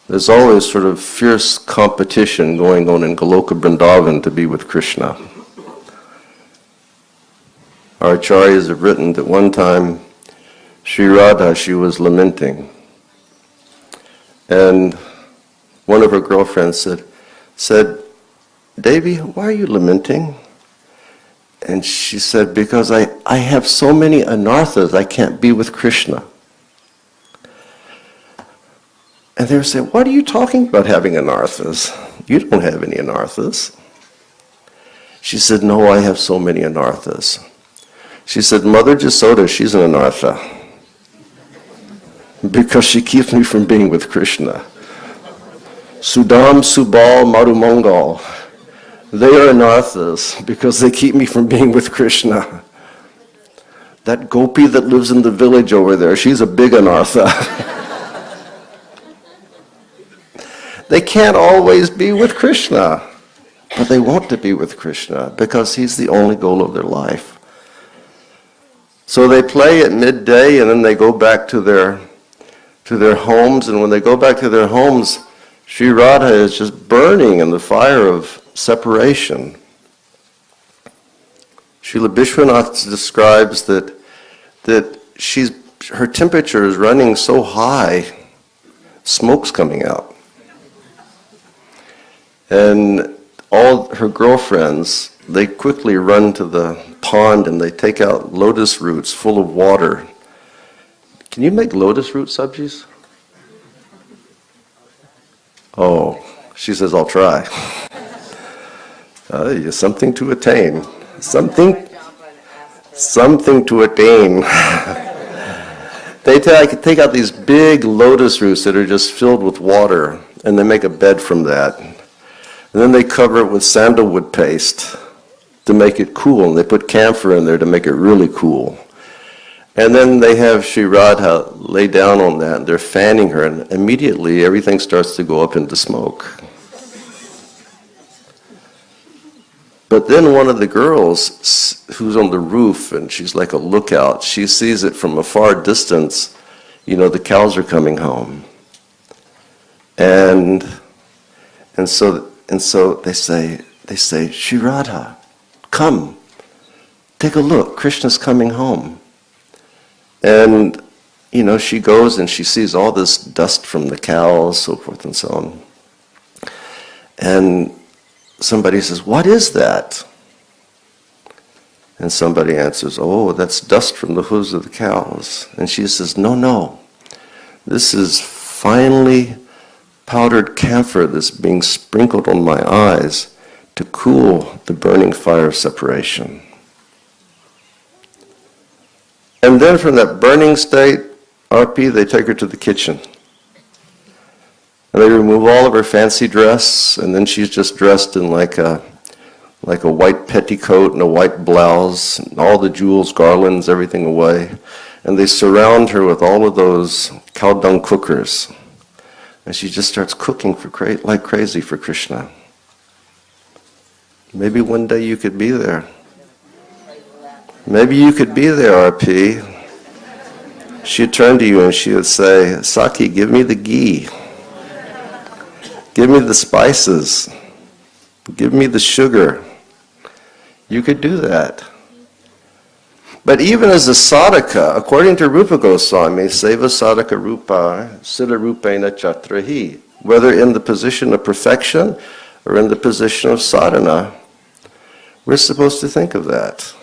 There's always sort of fierce competition going on in Goloka Vrindavan to be with Krishna. Our acharyas have written that one time Sri Radha, she was lamenting. And one of her girlfriends said, Devi, why are you lamenting? And she said, because I have so many anarthas, I can't be with Krishna. And they were saying, what are you talking about having anarthas? You don't have any anarthas. She said, no, I have so many anarthas. She said, Mother Jasoda, she's an anartha. Because she keeps me from being with Krishna. Sudam, Subal, Marumangal. They are anarthas because they keep me from being with Krishna. That gopi that lives in the village over there, she's a big anartha. They can't always be with Krishna, but they want to be with Krishna because he's the only goal of their life. So they play at midday and then they go back to their homes, and when they go back to their homes, Sri Radha is just burning in the fire of separation. Srila Vishwanath describes that her temperature is running so high, smoke's coming out. And all her girlfriends, they quickly run to the pond and they take out lotus roots full of water. Can you make lotus root sabjis? Oh, she says, I'll try. Something to attain. Something to attain. They take out these big lotus roots that are just filled with water, and they make a bed from that. And then they cover it with sandalwood paste to make it cool, and they put camphor in there to make it really cool. And then they have Sri Radha lay down on that, and they're fanning her, and immediately everything starts to go up into smoke. But then one of the girls, who's on the roof, and she's like a lookout, she sees it from a far distance, the cows are coming home. And so they say, Sri Radha, come, take a look, Krishna's coming home. And, she goes and she sees all this dust from the cows, so forth and so on. And somebody says, what is that? And somebody answers, oh, that's dust from the hooves of the cows. And she says, no, this is finely powdered camphor that's being sprinkled on my eyes to cool the burning fire of separation. And then from that burning state, RP, they take her to the kitchen. And they remove all of her fancy dress, and then she's just dressed in like a white petticoat and a white blouse, and all the jewels, garlands, everything away. And they surround her with all of those cow dung cookers. And she just starts cooking like crazy for Krishna. Maybe one day you could be there. Maybe you could be there, RP. She'd turn to you and she would say, Saki, give me the ghee. Give me the spices. Give me the sugar. You could do that. But even as a sadhaka, according to Rupa Goswami, seva sadhaka rupa, sila rupena chatrahi, whether in the position of perfection or in the position of sadhana, we're supposed to think of that.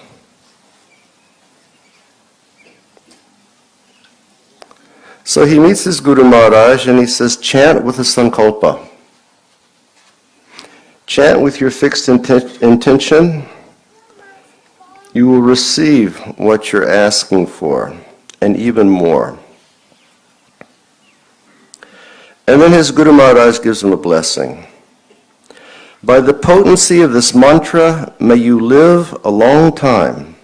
So he meets his Guru Maharaj and he says, chant with a sankalpa. Chant with your fixed intention. You will receive what you're asking for, and even more. And then his Guru Maharaj gives him a blessing. By the potency of this mantra, may you live a long time.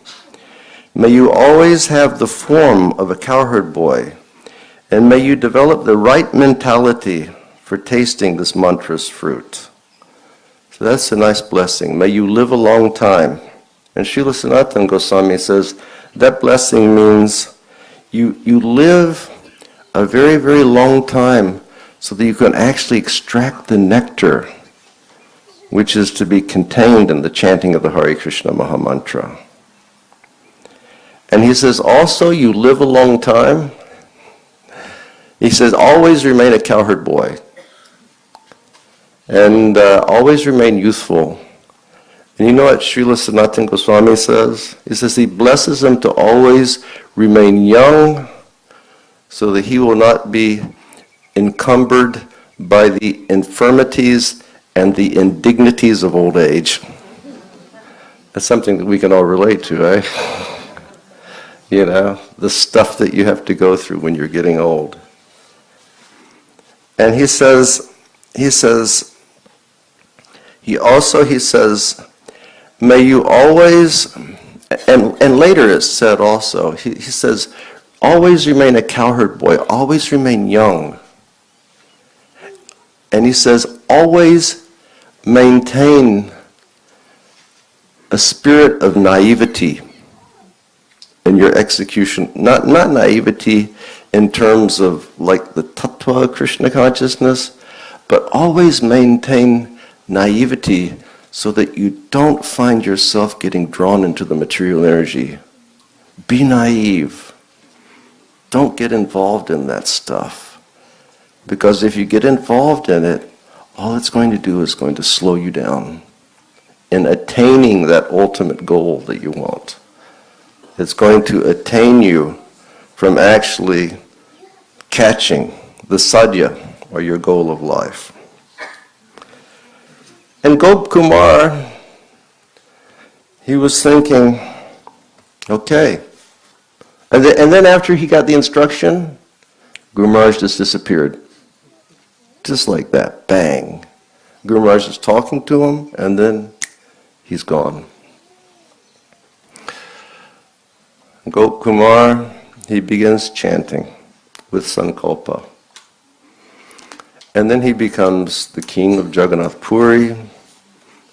May you always have the form of a cowherd boy, and may you develop the right mentality for tasting this mantra's fruit. So that's a nice blessing. May you live a long time. And Srila Sanatana Goswami says that blessing means you live a very, very long time so that you can actually extract the nectar which is to be contained in the chanting of the Hare Krishna Mahamantra. And he says also you live a long time. He says always remain a cowherd boy and always remain youthful. And you know what Srila Sanatana Goswami says? He says he blesses him to always remain young so that he will not be encumbered by the infirmities and the indignities of old age. That's something that we can all relate to, right? You know, the stuff that you have to go through when you're getting old. And he says, may you always, and later it's said also, he says, always remain a cowherd boy, always remain young. And he says, always maintain a spirit of naivety in your execution. Not naivety in terms of like the tattva Krishna consciousness, but always maintain naivety so that you don't find yourself getting drawn into the material energy. Be naive. Don't get involved in that stuff. Because if you get involved in it, all it's going to do is going to slow you down in attaining that ultimate goal that you want. It's going to attain you from actually catching the sadhya, or your goal of life. And Gop Kumar, he was thinking, okay. And then after he got the instruction, Guru Maharaj just disappeared. Just like that, bang. Guru Maharaj is talking to him, and then he's gone. Gop Kumar, he begins chanting with Sankalpa. And then he becomes the king of Jagannath Puri.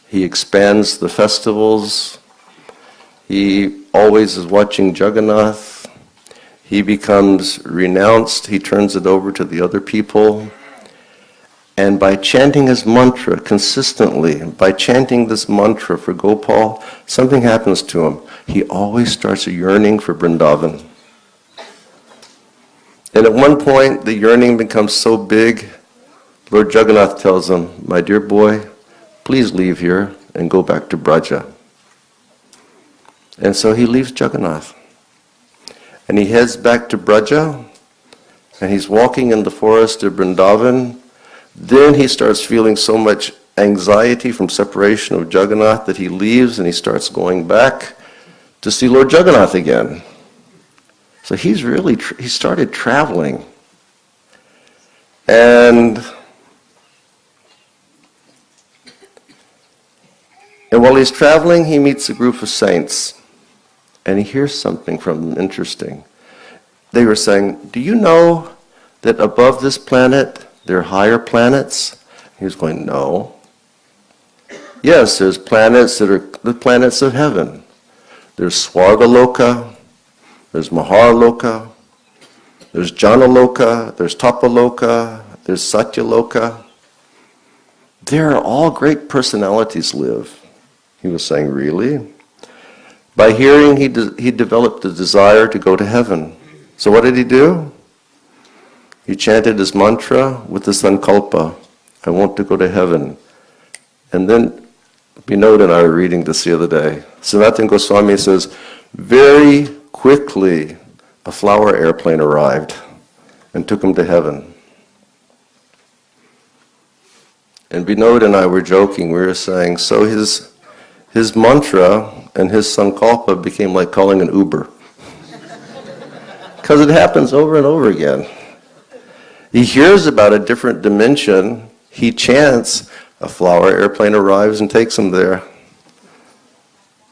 He expands the festivals. He always is watching Jagannath. He becomes renounced. He turns it over to the other people. And by chanting his mantra consistently, by chanting this mantra for Gopal, something happens to him. He always starts yearning for Vrindavan. And at one point, the yearning becomes so big, Lord Jagannath tells him, my dear boy, please leave here and go back to Braja. And so he leaves Jagannath. And he heads back to Braja, and he's walking in the forest of Vrindavan. Then he starts feeling so much anxiety from separation of Jagannath that he leaves and he starts going back to see Lord Jagannath again. So he started traveling. And while he's traveling, he meets a group of saints. And he hears something from them interesting. They were saying, do you know that above this planet, there are higher planets? He was going, no. Yes, there's planets that are the planets of heaven. There's Swargaloka, there's Maharloka, there's Janaloka, there's Tapaloka, there's Satyaloka. There are all great personalities live. He was saying, really? By hearing, he developed the desire to go to heaven. So what did he do? He chanted his mantra with the sankalpa, I want to go to heaven. And then, Vinod and I were reading this the other day. Sanatana Goswami says, very quickly a flower airplane arrived and took him to heaven. And Vinod and I were joking. We were saying, so his mantra and his sankalpa became like calling an Uber. Because it happens over and over again. He hears about a different dimension. He chants, a flower airplane arrives and takes him there.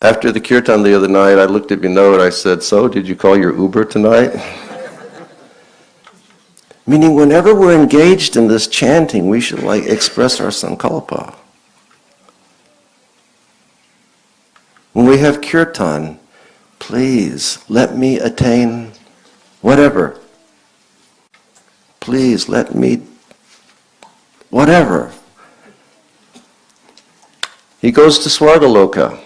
After the kirtan the other night, I looked at Vinod. I said, so did you call your Uber tonight? Meaning whenever we're engaged in this chanting, we should express our sankalpa. When we have kirtan, please let me attain whatever. Please let me whatever. He goes to Swargaloka.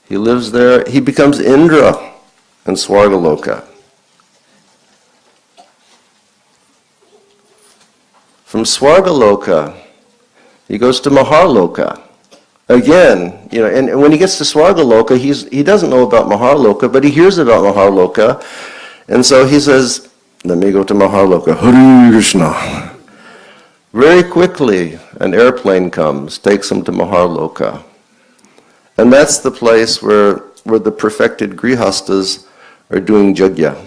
He lives there. He becomes Indra in Swargaloka. From Swargaloka, he goes to Maharloka. Again, and when he gets to Swargaloka, he doesn't know about Maharloka, but he hears about Maharloka, and so he says, let me go to Maharloka. Hare Krishna. Very quickly, an airplane comes, takes him to Maharloka. And that's the place where the perfected grihastas are doing yajna.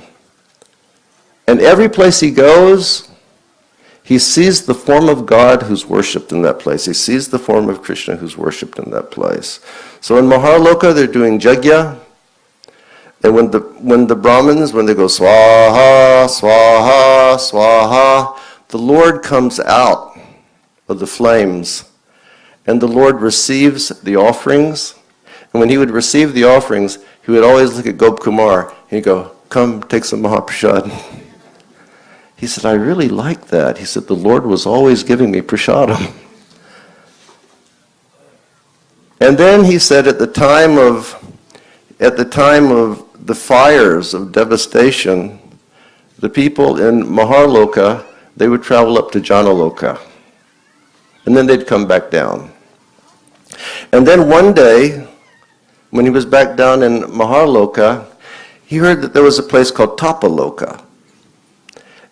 And every place he goes, he sees the form of God who's worshipped in that place. He sees the form of Krishna who's worshipped in that place. So in Maharloka, they're doing yajna. And when the Brahmins, when they go swaha, swaha, swaha, the Lord comes out of the flames. And the Lord receives the offerings. And when he would receive the offerings, he would always look at Gop Kumar. He'd go, come, take some Mahaprasad. He said, I really like that. He said, the Lord was always giving me prasadam. And then he said, at the time of the fires of devastation, the people in Maharloka, they would travel up to Janaloka. And then they'd come back down. And then one day, when he was back down in Maharloka, he heard that there was a place called Tapaloka.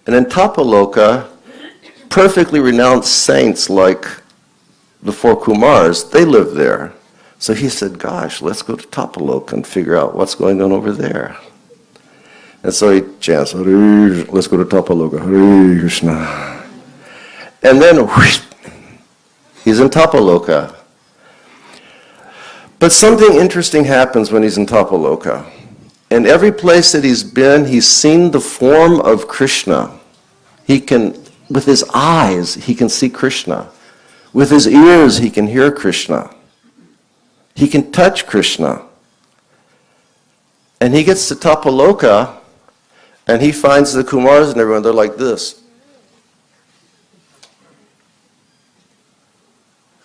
And in Tapaloka, perfectly renounced saints like the four Kumars, they lived there. So he said, gosh, let's go to Tapaloka and figure out what's going on over there. And so he chants, let's go to Tapaloka, Hare Krishna. And then whoosh, he's in Tapaloka. But something interesting happens when he's in Tapaloka. In every place that he's been, he's seen the form of Krishna. He can, with his eyes, he can see Krishna. With his ears, he can hear Krishna. He can touch Krishna. And he gets to Tapaloka, and he finds the Kumars and everyone, they're like this.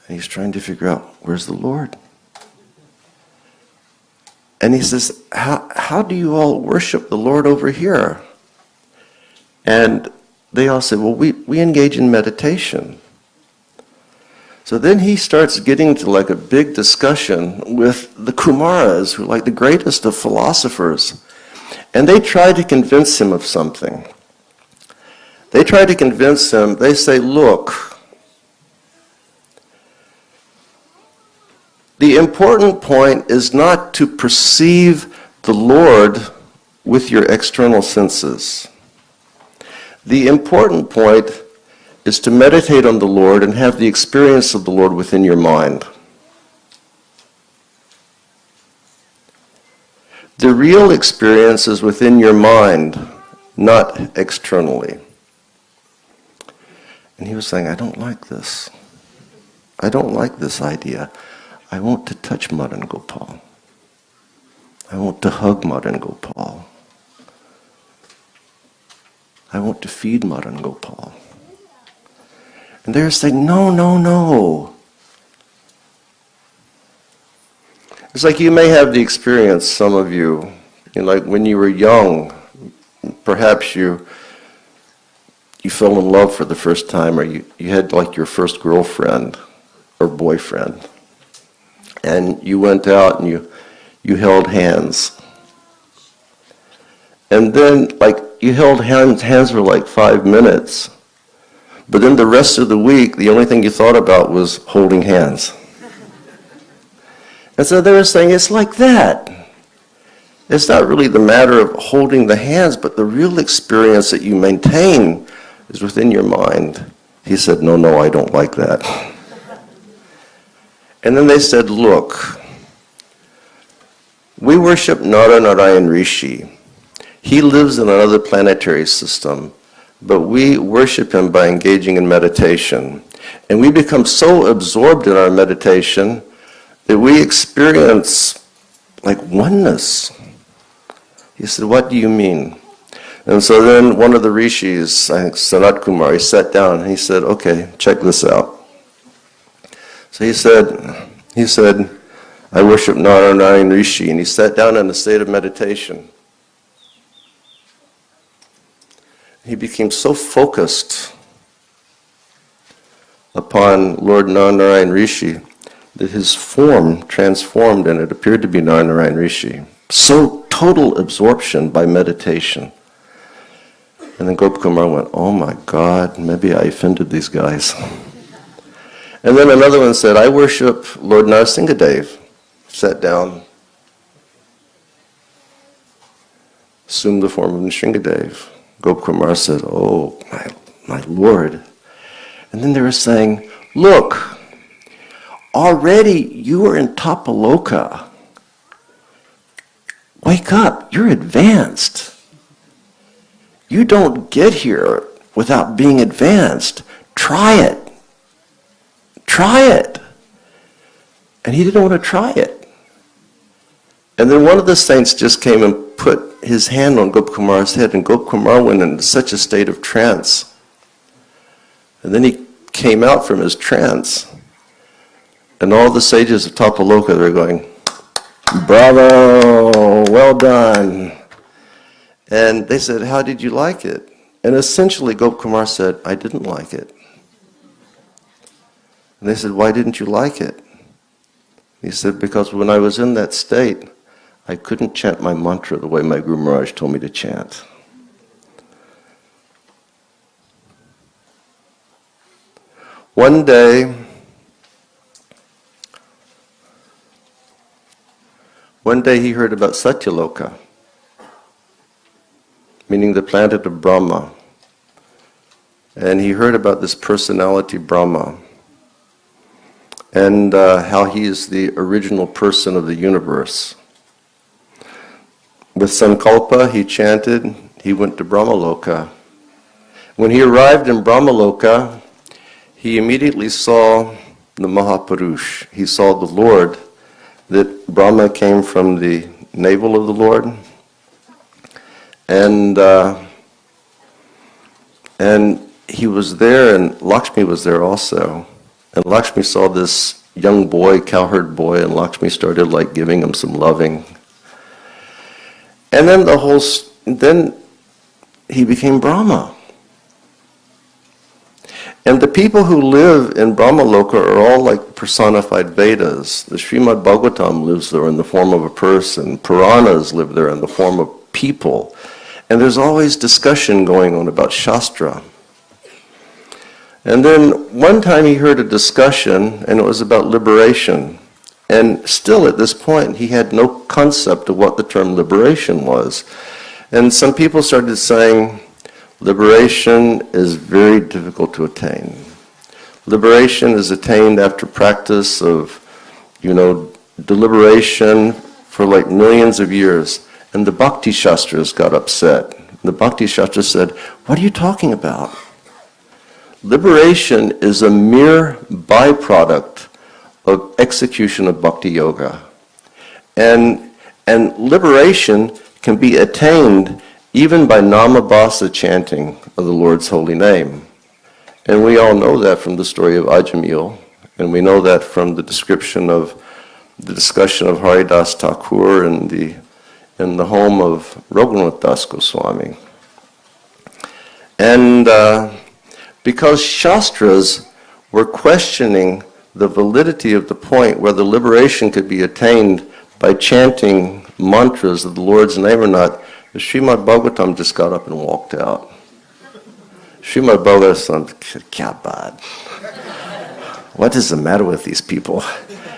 And he's trying to figure out, where's the Lord? And he says, how do you all worship the Lord over here? And they all say, well, we engage in meditation. So then he starts getting to a big discussion with the Kumaras, who are the greatest of philosophers. And they try to convince him of something. They try to convince him, they say, look, the important point is not to perceive the Lord with your external senses. The important point is to meditate on the Lord and have the experience of the Lord within your mind. The real experience is within your mind, not externally. And he was saying, I don't like this. I don't like this idea. I want to touch Madan Gopal. I want to hug Madan Gopal. I want to feed Madan Gopal. And they're saying, no, no, no. It's like you may have the experience, some of you, when you were young, perhaps you fell in love for the first time, or you had your first girlfriend or boyfriend. And you went out and you held hands. And then, you held hands for like 5 minutes, but then the rest of the week, the only thing you thought about was holding hands. And so they were saying, it's like that. It's not really the matter of holding the hands, but the real experience that you maintain is within your mind. He said, no, I don't like that. And then they said, look, we worship Narayan Rishi. He lives in another planetary system, but we worship him by engaging in meditation. And we become so absorbed in our meditation that we experience like oneness. He said, what do you mean? And so then one of the rishis, I think Sanat Kumar, he sat down and he said, okay, check this out. So he said, I worship Narayan Rishi, and he sat down in a state of meditation. He became so focused upon Lord Narayan Rishi that his form transformed and it appeared to be Narayan Rishi. So total absorption by meditation. And then Gopakumar went, oh my God, maybe I offended these guys. And then another one said, I worship Lord Narasimhadev. Sat down, assumed the form of Nrsingadev. Gopakumar said, oh, my Lord. And then they were saying, look, already you are in Tapaloka. Wake up, you're advanced. You don't get here without being advanced. Try it. Try it. And he didn't want to try it. And then one of the saints just came and put his hand on Gopakumar's head, and Gopakumar went into such a state of trance. And then he came out from his trance, and all the sages of Tapaloka, they're going, bravo, well done. And they said, how did you like it? And essentially Gopakumar said, I didn't like it. And they said, why didn't you like it? He said, because when I was in that state, I couldn't chant my mantra the way my Guru Maharaj told me to chant. One day he heard about Satyaloka, meaning the planet of Brahma. And he heard about this personality Brahma, and how he is the original person of the universe. With Sankalpa, he chanted, he went to Brahmaloka. When he arrived in Brahmaloka, he immediately saw the Mahapurush. He saw the Lord, that Brahma came from the navel of the Lord. And he was there, and Lakshmi was there also. And Lakshmi saw this young boy, cowherd boy, and Lakshmi started like giving him some loving. And then then he became Brahma. And the people who live in Brahmaloka are all like personified Vedas. The Srimad Bhagavatam lives there in the form of a person. Puranas live there in the form of people. And there's always discussion going on about Shastra. And then one time he heard a discussion, and it was about liberation. And still at this point, he had no concept of what the term liberation was. And some people started saying, liberation is very difficult to attain. Liberation is attained after practice of, deliberation for like millions of years. And the Bhakti Shastras got upset. The Bhakti Shastras said, what are you talking about? Liberation is a mere byproduct of execution of bhakti yoga. And liberation can be attained even by namabhasa chanting of the Lord's holy name. And we all know that from the story of Ajamil, and we know that from the discussion of Haridas Thakur in the home of Raghunath Das Goswami. And because Shastras were questioning the validity of the point whether liberation could be attained by chanting mantras of the Lord's name or not, The Srimad Bhagavatam just got up and walked out. Srimad Bhagavatam said, "Kya baat? What is the matter with these people?"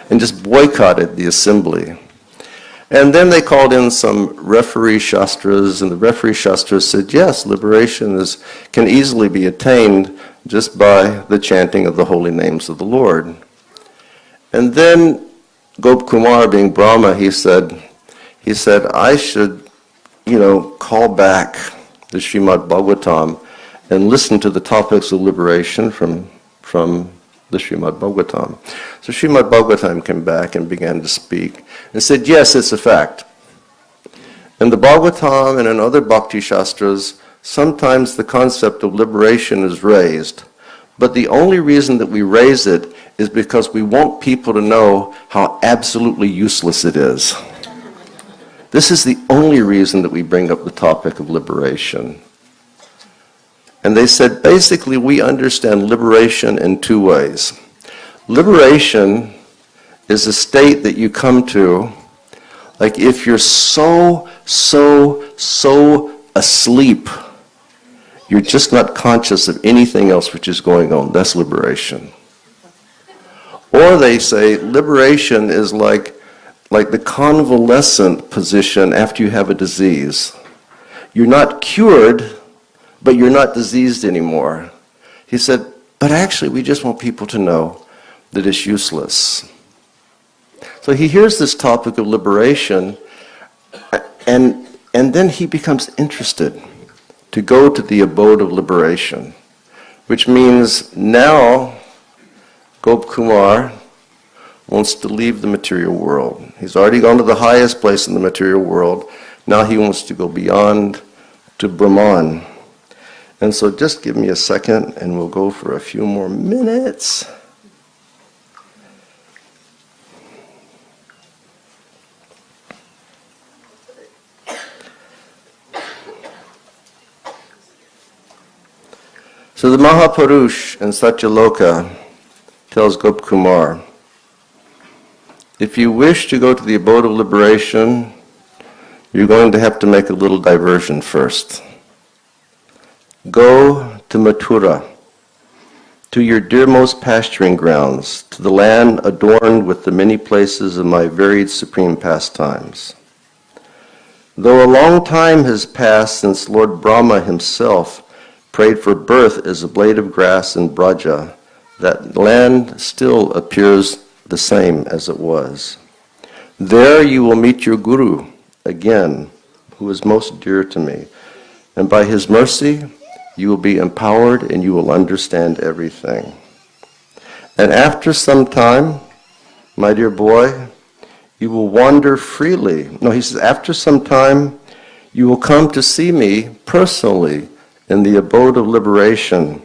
And just boycotted the assembly. And then they called in some referee shastras, and the referee shastras said, yes, liberation can easily be attained just by the chanting of the holy names of the Lord. And then Gop Kumar, being Brahma, he said, I should, call back the Srimad Bhagavatam and listen to the topics of liberation from the Srimad Bhagavatam. So Srimad Bhagavatam came back and began to speak and said, yes, it's a fact. In the Bhagavatam and in other Bhakti Shastras, sometimes the concept of liberation is raised. But the only reason that we raise it is because we want people to know how absolutely useless it is. This is the only reason that we bring up the topic of liberation. And they said, basically, we understand liberation in two ways. Liberation is a state that you come to, like if you're so asleep, you're just not conscious of anything else which is going on. That's liberation. Or they say liberation is like the convalescent position after you have a disease. You're not cured, but you're not diseased anymore. He said, but actually we just want people to know that it's useless. So he hears this topic of liberation, and then he becomes interested to go to the abode of liberation, which means now Gop Kumar wants to leave the material world. He's already gone to the highest place in the material world. Now he wants to go beyond to Brahman. And so just give me a second and we'll go for a few more minutes. So the Mahapurush in Satyaloka tells Gop Kumar, if you wish to go to the abode of liberation, you're going to have to make a little diversion first. Go to Mathura, to your dearmost pasturing grounds, to the land adorned with the many places of my varied supreme pastimes. Though a long time has passed since Lord Brahma himself prayed for birth as a blade of grass in Braja, that land still appears the same as it was. There you will meet your Guru again, who is most dear to me, and by his mercy you will be empowered and you will understand everything. And after some time, my dear boy, you will wander freely. No, he says, after some time, you will come to see me personally in the abode of liberation,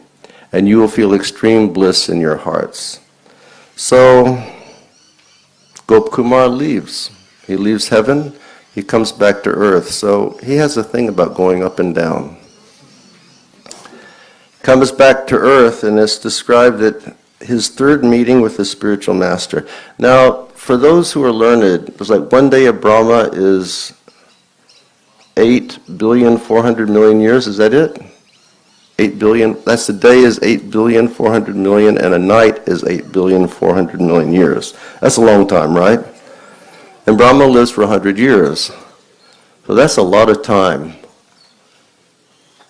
and you will feel extreme bliss in your hearts. So, Gop Kumar leaves. He leaves heaven, he comes back to earth. So he has a thing about going up and down. Comes back to earth, and it's described that his third meeting with the spiritual master. Now, for those who are learned, it was like one day of Brahma is 8,400,000,000 years, is that it? 8 billion, that's the day is 8,400,000,000 and a night is 8,400,000,000 years. That's a long time, right? And Brahma lives for 100 years. So that's a lot of time.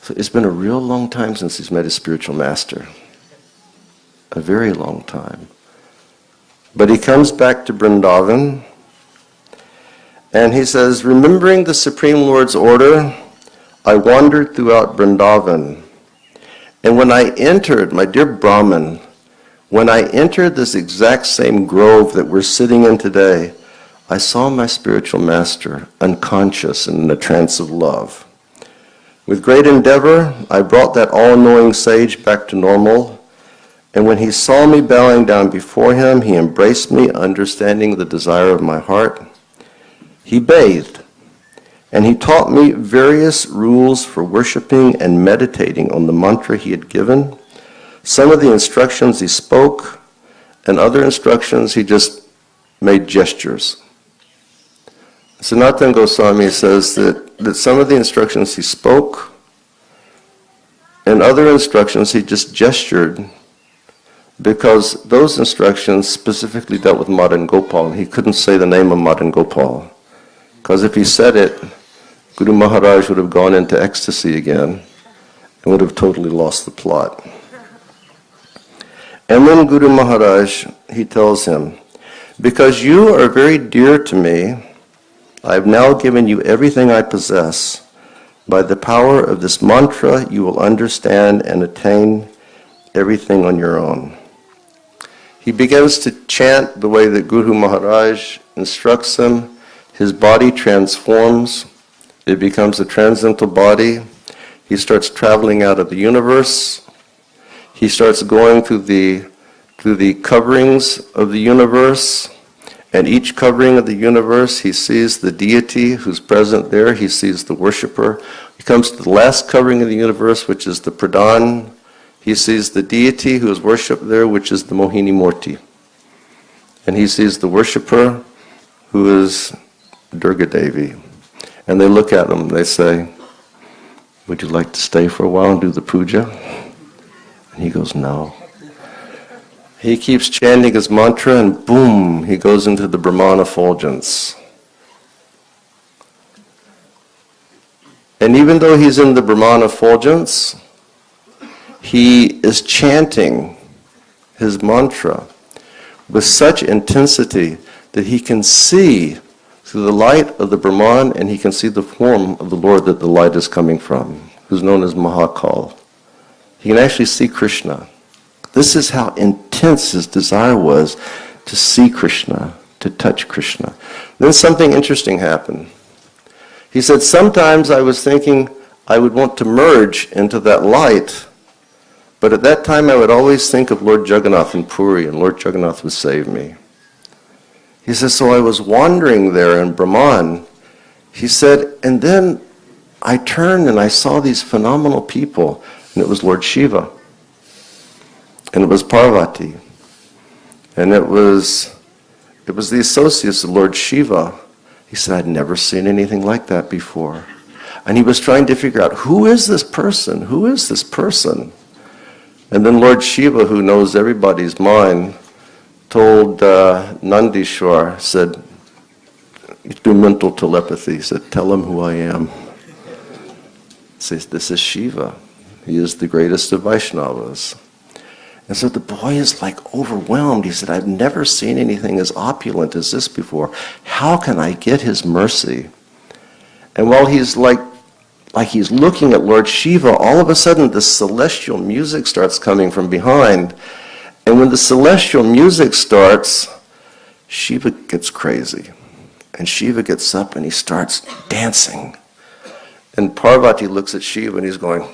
So it's been a real long time since he's met his spiritual master. A very long time. But he comes back to Vrindavan and he says, remembering the Supreme Lord's order, I wandered throughout Vrindavan. And when I entered, my dear Brahman, when I entered this exact same grove that we're sitting in today, I saw my spiritual master unconscious and in a trance of love. With great endeavor, I brought that all-knowing sage back to normal, and when he saw me bowing down before him, he embraced me, understanding the desire of my heart. He bathed, and he taught me various rules for worshiping and meditating on the mantra he had given. Some of the instructions he spoke, and other instructions he just made gestures. Sanatana Goswami says that that some of the instructions he spoke, and other instructions he just gestured, because those instructions specifically dealt with Madan Gopal. He couldn't say the name of Madan Gopal, because if he said it, Guru Maharaj would have gone into ecstasy again and would have totally lost the plot. And then Guru Maharaj, he tells him, because you are very dear to me, I have now given you everything I possess. By the power of this mantra, you will understand and attain everything on your own. He begins to chant the way that Guru Maharaj instructs him. His body transforms. It becomes a transcendental body. He starts traveling out of the universe. He starts going through the coverings of the universe. And each covering of the universe, he sees the deity who's present there. He sees the worshipper. He comes to the last covering of the universe, which is the Pradhan. He sees the deity who is worshipped there, which is the Mohini Murti. And he sees the worshipper, who is Durga Devi. And they look at him and they say, would you like to stay for a while and do the puja? And he goes, no. He keeps chanting his mantra and boom, he goes into the Brahman effulgence. And even though he's in the Brahman effulgence, he is chanting his mantra with such intensity that he can see through the light of the Brahman, and he can see the form of the Lord that the light is coming from, who's known as Mahakal. He can actually see Krishna. This is how intense his desire was to see Krishna, to touch Krishna. Then something interesting happened. He said, sometimes I was thinking I would want to merge into that light, but at that time I would always think of Lord Jagannath in Puri, and Lord Jagannath would save me. He says, so I was wandering there in Brahman. He said, and then I turned and I saw these phenomenal people, and it was Lord Shiva. And it was Parvati. And it was the associates of Lord Shiva. He said, I'd never seen anything like that before. And he was trying to figure out, who is this person? Who is this person? And then Lord Shiva, who knows everybody's mind, told Nandishwar, said, through mental telepathy, he said, tell him who I am. He says, this is Shiva. He is the greatest of Vaishnavas. And so the boy is like overwhelmed. He said, I've never seen anything as opulent as this before. How can I get his mercy? And while he's like he's looking at Lord Shiva, all of a sudden the celestial music starts coming from behind. And when the celestial music starts, Shiva gets crazy. And Shiva gets up and he starts dancing. And Parvati looks at Shiva and he's going,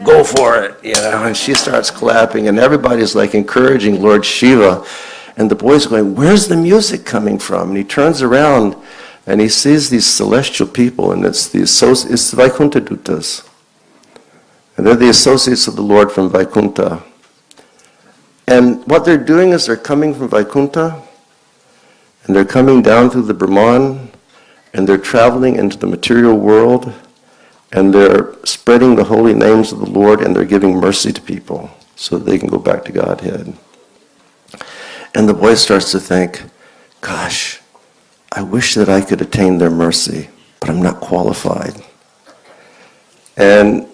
go for it, and she starts clapping, and everybody's like encouraging Lord Shiva, and the boy's going, where's the music coming from? And he turns around and he sees these celestial people, and it's the Vaikuntha Dutas, and they're the associates of the Lord from Vaikuntha. And what they're doing is they're coming from Vaikuntha, and they're coming down through the Brahman, and they're traveling into the material world, and they're spreading the holy names of the Lord, and they're giving mercy to people so that they can go back to Godhead. And the boy starts to think, gosh, I wish that I could attain their mercy, but I'm not qualified. And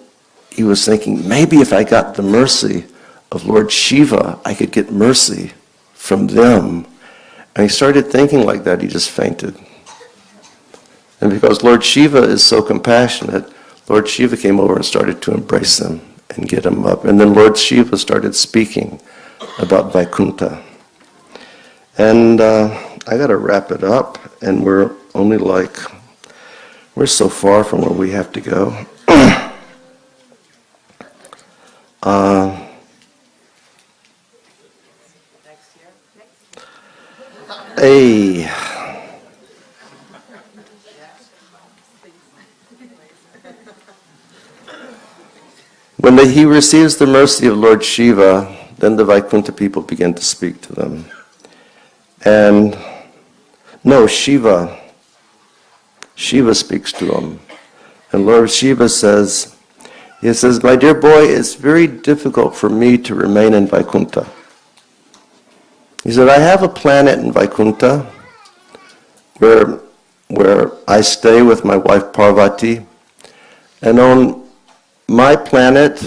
he was thinking, maybe if I got the mercy of Lord Shiva, I could get mercy from them. And he started thinking like that, he just fainted. And because Lord Shiva is so compassionate, Lord Shiva came over and started to embrace him and get him up. And then Lord Shiva started speaking about Vaikuntha. And I got to wrap it up, and we're so far from where we have to go. Hey. When he receives the mercy of Lord Shiva, then the Vaikuntha people begin to speak to them. And no, Shiva speaks to him. And Lord Shiva says, he says, my dear boy, it's very difficult for me to remain in Vaikuntha. He said, I have a planet in Vaikuntha where I stay with my wife Parvati. And on my planet,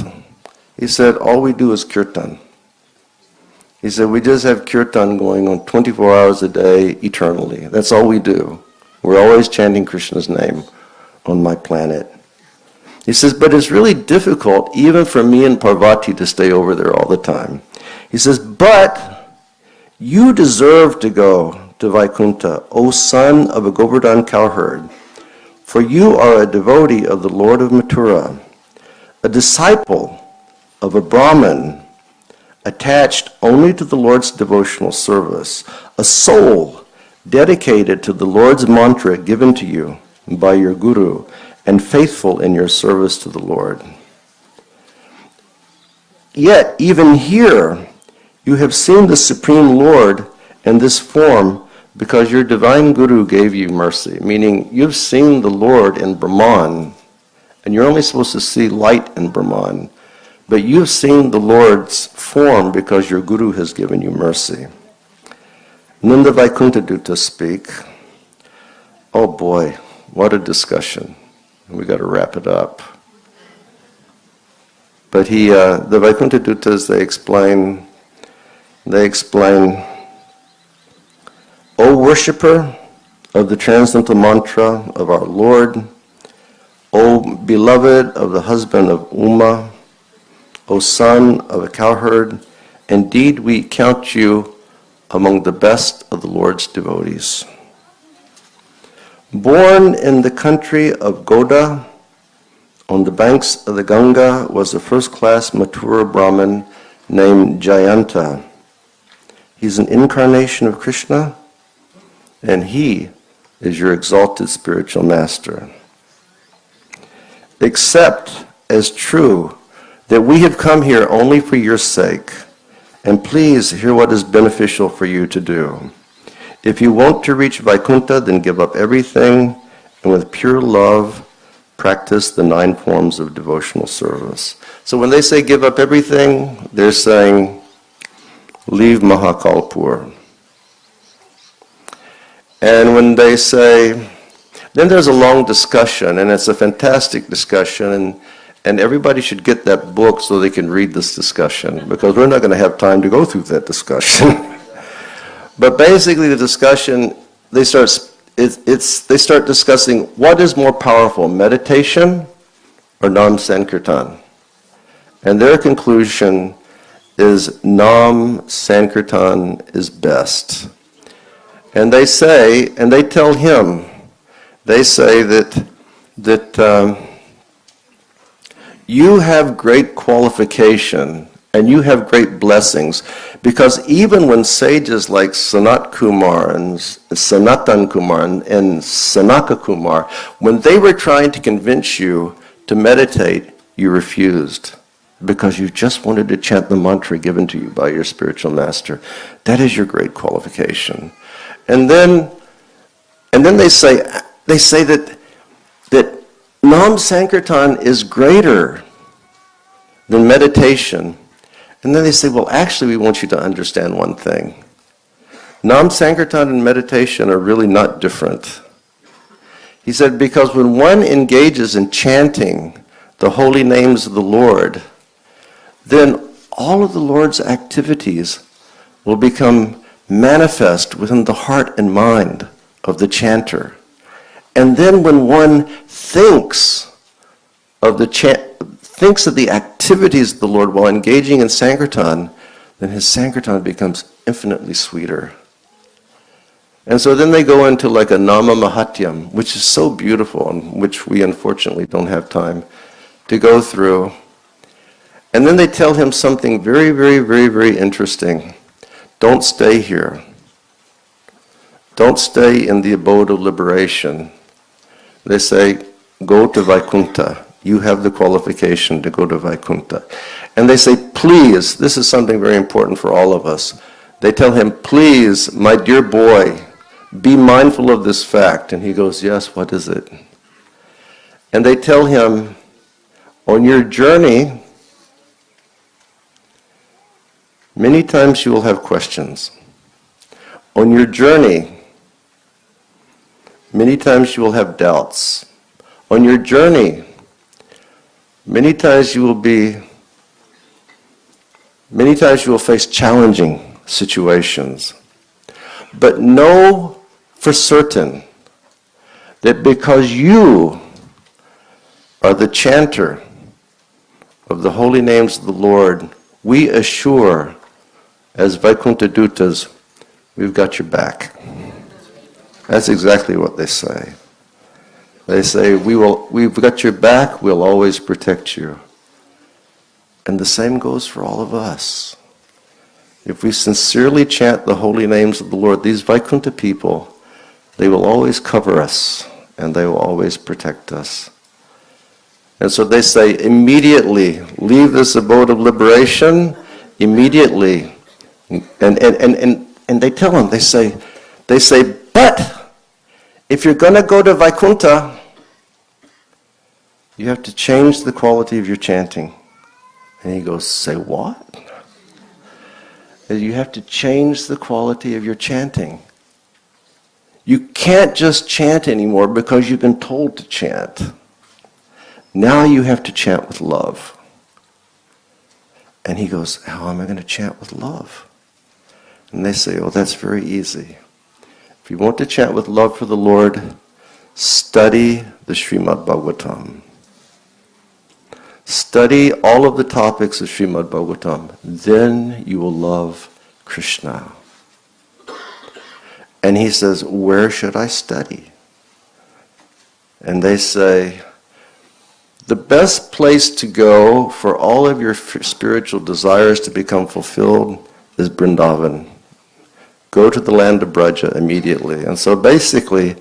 he said, all we do is kirtan. He said, we just have kirtan going on 24 hours a day, eternally. That's all we do. We're always chanting Krishna's name on my planet. He says, but it's really difficult, even for me and Parvati, to stay over there all the time. He says, but you deserve to go to Vaikuntha, O son of a Govardhan cowherd, for you are a devotee of the Lord of Mathura, a disciple of a Brahmin, attached only to the Lord's devotional service, a soul dedicated to the Lord's mantra given to you by your guru, and faithful in your service to the Lord. Yet, even here, you have seen the Supreme Lord in this form because your divine guru gave you mercy, meaning you've seen the Lord in Brahman, and you're only supposed to see light in Brahman, but you've seen the Lord's form because your guru has given you mercy. And then the Vaikuntha Dutta speak. Oh boy, what a discussion. We got to wrap it up. But the Vaikuntha Duttas, they explain, O worshipper of the transcendental mantra of our Lord, O beloved of the husband of Uma, O son of a cowherd, indeed we count you among the best of the Lord's devotees. Born in the country of Goda, on the banks of the Ganga, was a first-class Mathura Brahmin named Jayanta. He's an incarnation of Krishna, and he is your exalted spiritual master. Accept as true that we have come here only for your sake, and please hear what is beneficial for you to do. If you want to reach Vaikuntha, then give up everything, and with pure love, practice the 9 forms of devotional service. So when they say give up everything, they're saying leave Mahakalpur. And when they say, then there's a long discussion, and it's a fantastic discussion, and everybody should get that book so they can read this discussion, because we're not going to have time to go through that discussion. But basically the discussion, they start discussing what is more powerful, meditation or Nam Sankirtan. And their conclusion is Nam Sankirtan is best. And they say, and they tell him, they say that you have great qualification and you have great blessings, because even when sages like Sanat Kumar and Sanatan Kumar and Sanaka Kumar, when they were trying to convince you to meditate, you refused, because you just wanted to chant the mantra given to you by your spiritual master. That is your great qualification. And then they say that Nam Sankirtan is greater than meditation. And then they say, well, actually, we want you to understand one thing. Nam Sankirtan and meditation are really not different. He said, because when one engages in chanting the holy names of the Lord, then all of the Lord's activities will become manifest within the heart and mind of the chanter. And then when one thinks of the activities of the Lord while engaging in Sankirtan, then his Sankirtan becomes infinitely sweeter. And so then they go into like a Nama Mahatyam, which is so beautiful, and which we unfortunately don't have time to go through. And then they tell him something very, very, very, very interesting. Don't stay here. Don't stay in the abode of liberation. They say, go to Vaikuntha. You have the qualification to go to Vaikuntha. And they say, please, this is something very important for all of us. They tell him, please, my dear boy, be mindful of this fact. And he goes, yes, what is it? And they tell him, on your journey, many times you will have questions. On your journey, many times you will have doubts. On your journey, many times you will face challenging situations. But know for certain that because you are the chanter of the holy names of the Lord, we assure, as Vaikuntha Dutas, we've got your back. That's exactly what they say. They say, we've got your back, we'll always protect you. And the same goes for all of us. If we sincerely chant the holy names of the Lord, these Vaikuntha people, they will always cover us and they will always protect us. And so they say, immediately leave this abode of liberation, immediately. And they tell them, they say, but if you're going to go to Vaikuntha, you have to change the quality of your chanting. And he goes, say what? You have to change the quality of your chanting. You can't just chant anymore because you've been told to chant. Now you have to chant with love. And he goes, how am I going to chant with love? And they say, oh, that's very easy. If you want to chant with love for the Lord, study the Brihad-bhagavatam. Study all of the topics of Brihad-bhagavatam. Then you will love Krishna. And he says, where should I study? And they say, the best place to go for all of your spiritual desires to become fulfilled is Vrindavan. Go to the land of Braja immediately. And so basically,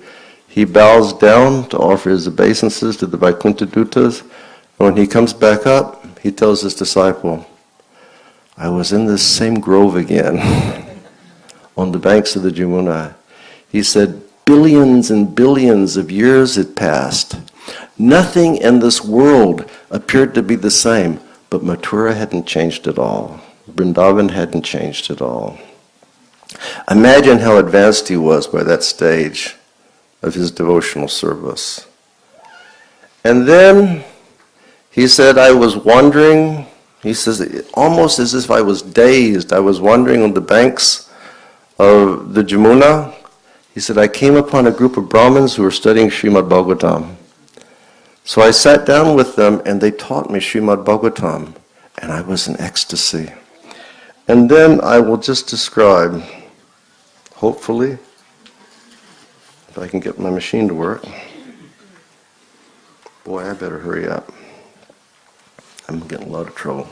he bows down to offer his obeisances to the Vaikuntha Dutas. And when he comes back up, he tells his disciple, I was in this same grove again, on the banks of the Jamuna. He said, billions and billions of years had passed. Nothing in this world appeared to be the same, but Mathura hadn't changed at all. Vrindavan hadn't changed at all. Imagine how advanced he was by that stage of his devotional service. And then he said, I was wandering, he says, almost as if I was dazed. I was wandering on the banks of the Jamuna. He said, I came upon a group of Brahmins who were studying Srimad-Bhagavatam. So I sat down with them and they taught me Srimad-Bhagavatam, and I was in ecstasy. And then I will just describe, hopefully, if I can get my machine to work. Boy, I better hurry up. I'm getting a lot of trouble.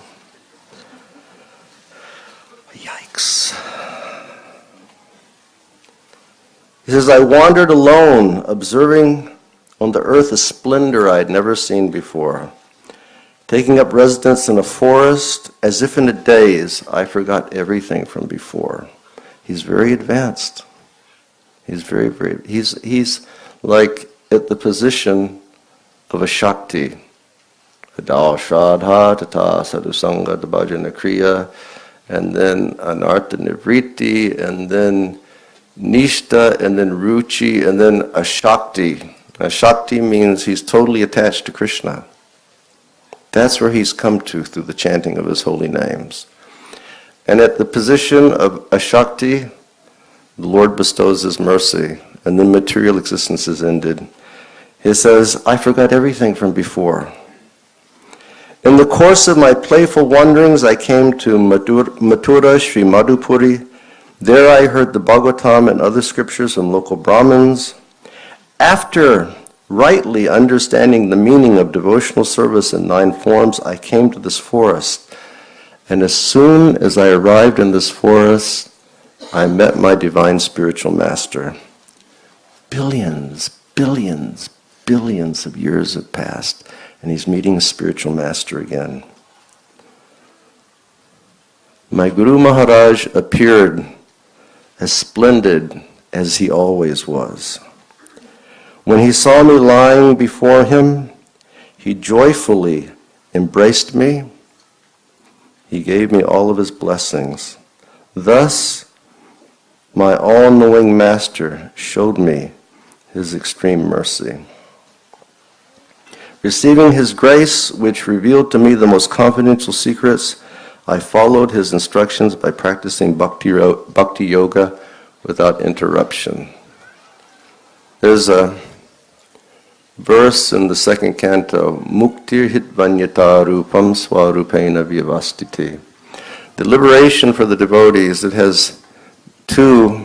Yikes. He says, I wandered alone, observing on the earth a splendor I had never seen before. Taking up residence in a forest, as if in a daze, I forgot everything from before. He's very advanced. He's he's like at the position of a Shakti. Adal Shradha Tata Sadhusanga Dabhajana Kriya, and then Anartha Nivriti, and then Nishta, and then Ruchi, and then a Shakti. A Shakti means he's totally attached to Krishna. That's where he's come to through the chanting of his holy names. And at the position of a Shakti, the Lord bestows his mercy, and then material existence is ended. He says, I forgot everything from before. In the course of my playful wanderings, I came to Mathura, Sri Madhupuri. There I heard the Bhagavatam and other scriptures from local Brahmins. After rightly understanding the meaning of devotional service in 9 forms, I came to this forest. And as soon as I arrived in this forest, I met my divine spiritual master. Billions, billions, billions of years have passed, and he's meeting his spiritual master again. My Guru Maharaj appeared as splendid as he always was. When he saw me lying before him, He joyfully embraced me. He gave me all of his blessings. Thus, my all-knowing master showed me his extreme mercy. Receiving his grace, which revealed to me the most confidential secrets, I followed his instructions by practicing bhakti yoga without interruption. There's a verse in the second canto, Muktir hitvanyata rupam swarupena vyavastiti. The liberation for the devotees, it has two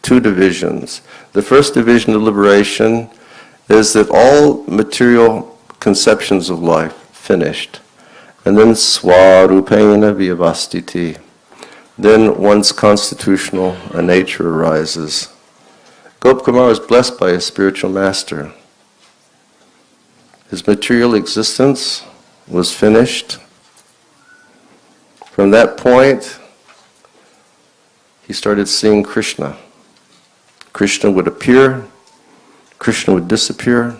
divisions. The first division of liberation is that all material conceptions of life finished. And then swarupena vyavastiti. Then one's constitutional nature arises. Gopkumar was blessed by his spiritual master. His material existence was finished. From that point, he started seeing Krishna. Krishna would appear, Krishna would disappear.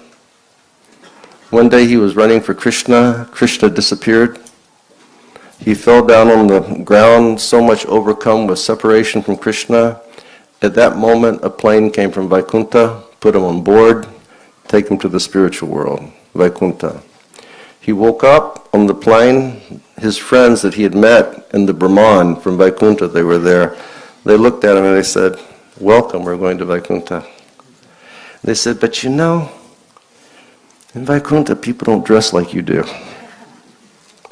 One day he was running for Krishna, Krishna disappeared. He fell down on the ground, so much overcome with separation from Krishna. At that moment, a plane came from Vaikuntha, put him on board, take him to the spiritual world, Vaikuntha. He woke up on the plane. His friends that he had met in the Brahman from Vaikuntha, they were there. They looked at him and they said, "Welcome, we're going to Vaikuntha." They said, "But you know, in Vaikuntha, people don't dress like you do.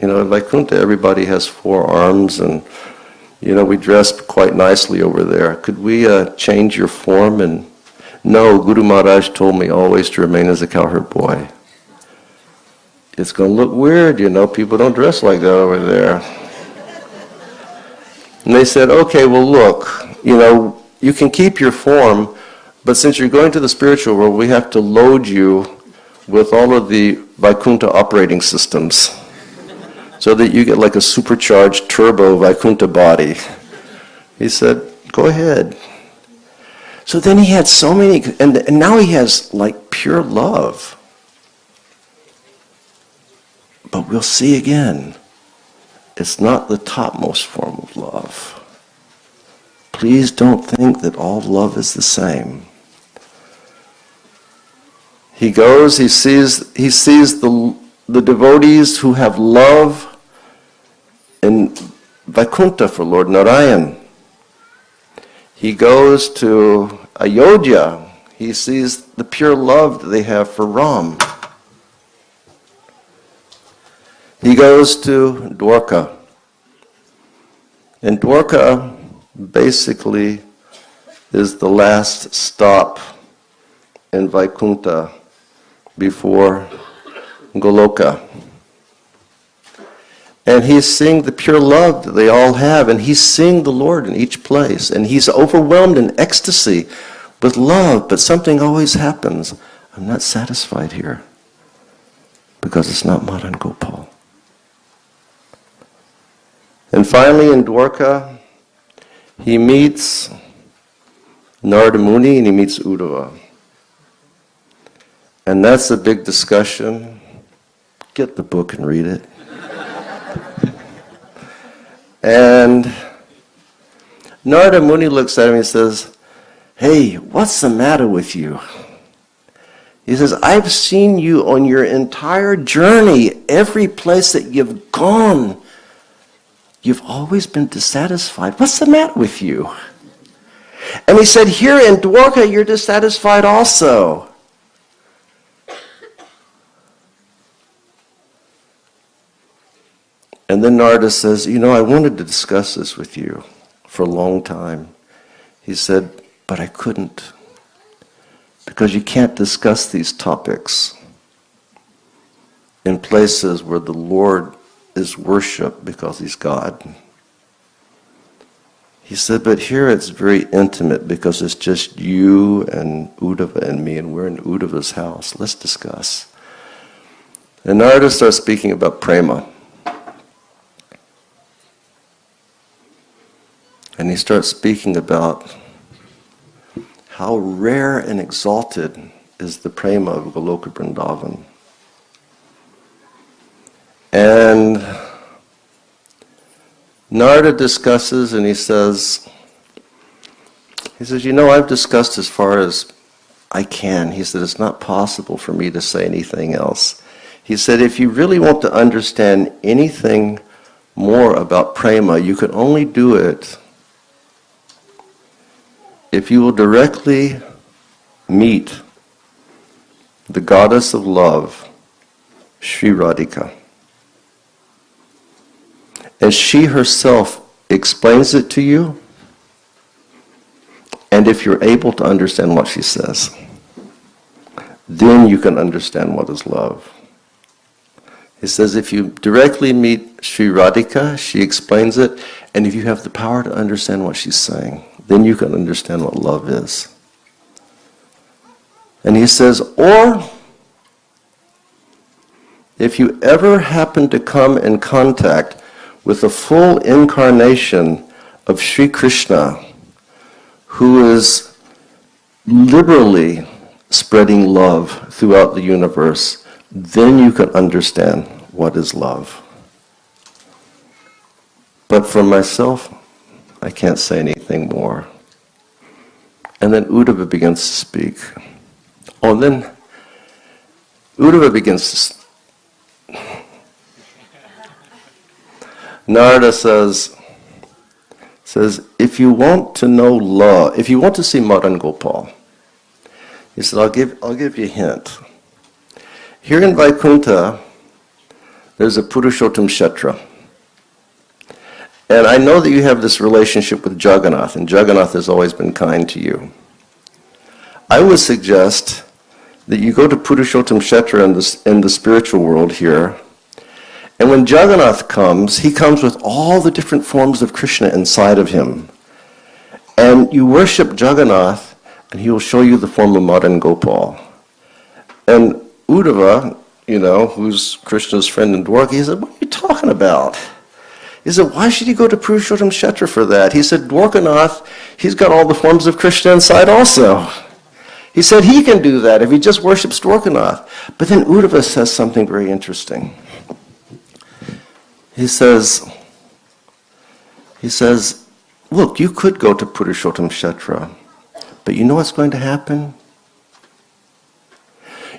You know, in Vaikuntha, everybody has 4 arms, and, you know, we dress quite nicely over there. Could we change your form?" And no, Guru Maharaj told me always to remain as a cowherd boy. It's going to look weird, you know, people don't dress like that over there. And they said, "Okay, well, look, you know, you can keep your form, but since you're going to the spiritual world, we have to load you with all of the Vaikuntha operating systems so that you get like a supercharged turbo Vaikuntha body." He said, "Go ahead." So then he had so many, and now he has like pure love. But we'll see again, it's not the topmost form of love. Please don't think that all love is the same. He goes, he sees the devotees who have love in Vaikuntha for Lord Narayan. He goes to Ayodhya. He sees the pure love that they have for Ram. He goes to Dwarka. And Dwarka basically is the last stop in Vaikuntha before Goloka. And he's seeing the pure love that they all have, and he's seeing the Lord in each place, and he's overwhelmed in ecstasy with love, but something always happens. I'm not satisfied here because it's not Madan Gopal. And finally in Dwarka, he meets Narada Muni and he meets Uddhava. And that's a big discussion. Get the book and read it. And Narada Muni looks at him and says, "Hey, what's the matter with you?" He says, "I've seen you on your entire journey, every place that you've gone. You've always been dissatisfied. What's the matter with you?" And he said, "Here in Dwarka, you're dissatisfied also." And then Narada says, "You know, I wanted to discuss this with you for a long time." He said, "But I couldn't. Because you can't discuss these topics in places where the Lord is worshipped because he's God." He said, "But here it's very intimate because it's just you and Uddhava and me, and we're in Uddhava's house. Let's discuss." And Narada starts speaking about prema. And he starts speaking about how rare and exalted is the prema of Goloka Vrindavan. Narada discusses and he says, I've discussed as far as I can. He said, it's not possible for me to say anything else. He said, if you really want to understand anything more about prema, you can only do it if you will directly meet the goddess of love, Sri Radhika. And she herself explains it to you, and if you're able to understand what she says, then you can understand what is love. He says if you directly meet Sri Radhika, she explains it, and if you have the power to understand what she's saying, then you can understand what love is. And he says, or if you ever happen to come in contact with a full incarnation of Sri Krishna, who is liberally spreading love throughout the universe, then you can understand what is love. But for myself, I can't say anything more. And then Uddhava begins to speak. Oh, and then Uddhava begins to Narada says, if you want to know love, if you want to see Madan Gopal, he said, I'll give you a hint. Here in Vaikuntha, there's a Purushottam Kshetra. And I know that you have this relationship with Jagannath, and Jagannath has always been kind to you. I would suggest that you go to Purushottam Kshetra in the spiritual world here, and when Jagannath comes, he comes with all the different forms of Krishna inside of him. And you worship Jagannath, and he will show you the form of Madan Gopal. And Uddhava, who's Krishna's friend in Dwarka, he said, what are you talking about? He said, why should you go to Purushottam Kshetra for that? He said, Dwarkanath, he's got all the forms of Krishna inside also. He said he can do that if he just worships Dwarkanath. But then Uddhava says something very interesting. He says, look, you could go to Purushottam Kshetra, but you know what's going to happen?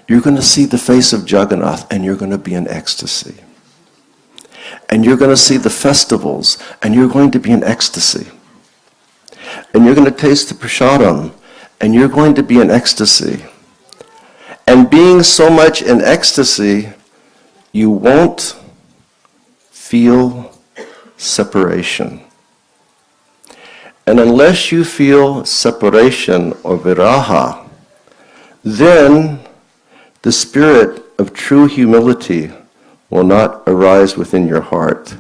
You're going to see the face of Jagannath, and you're going to be in ecstasy. And you're going to see the festivals, and you're going to be in ecstasy. And you're going to taste the prasadam, and you're going to be in ecstasy. And being so much in ecstasy, you won't feel separation. And unless you feel separation or viraha, then the spirit of true humility will not arise within your heart.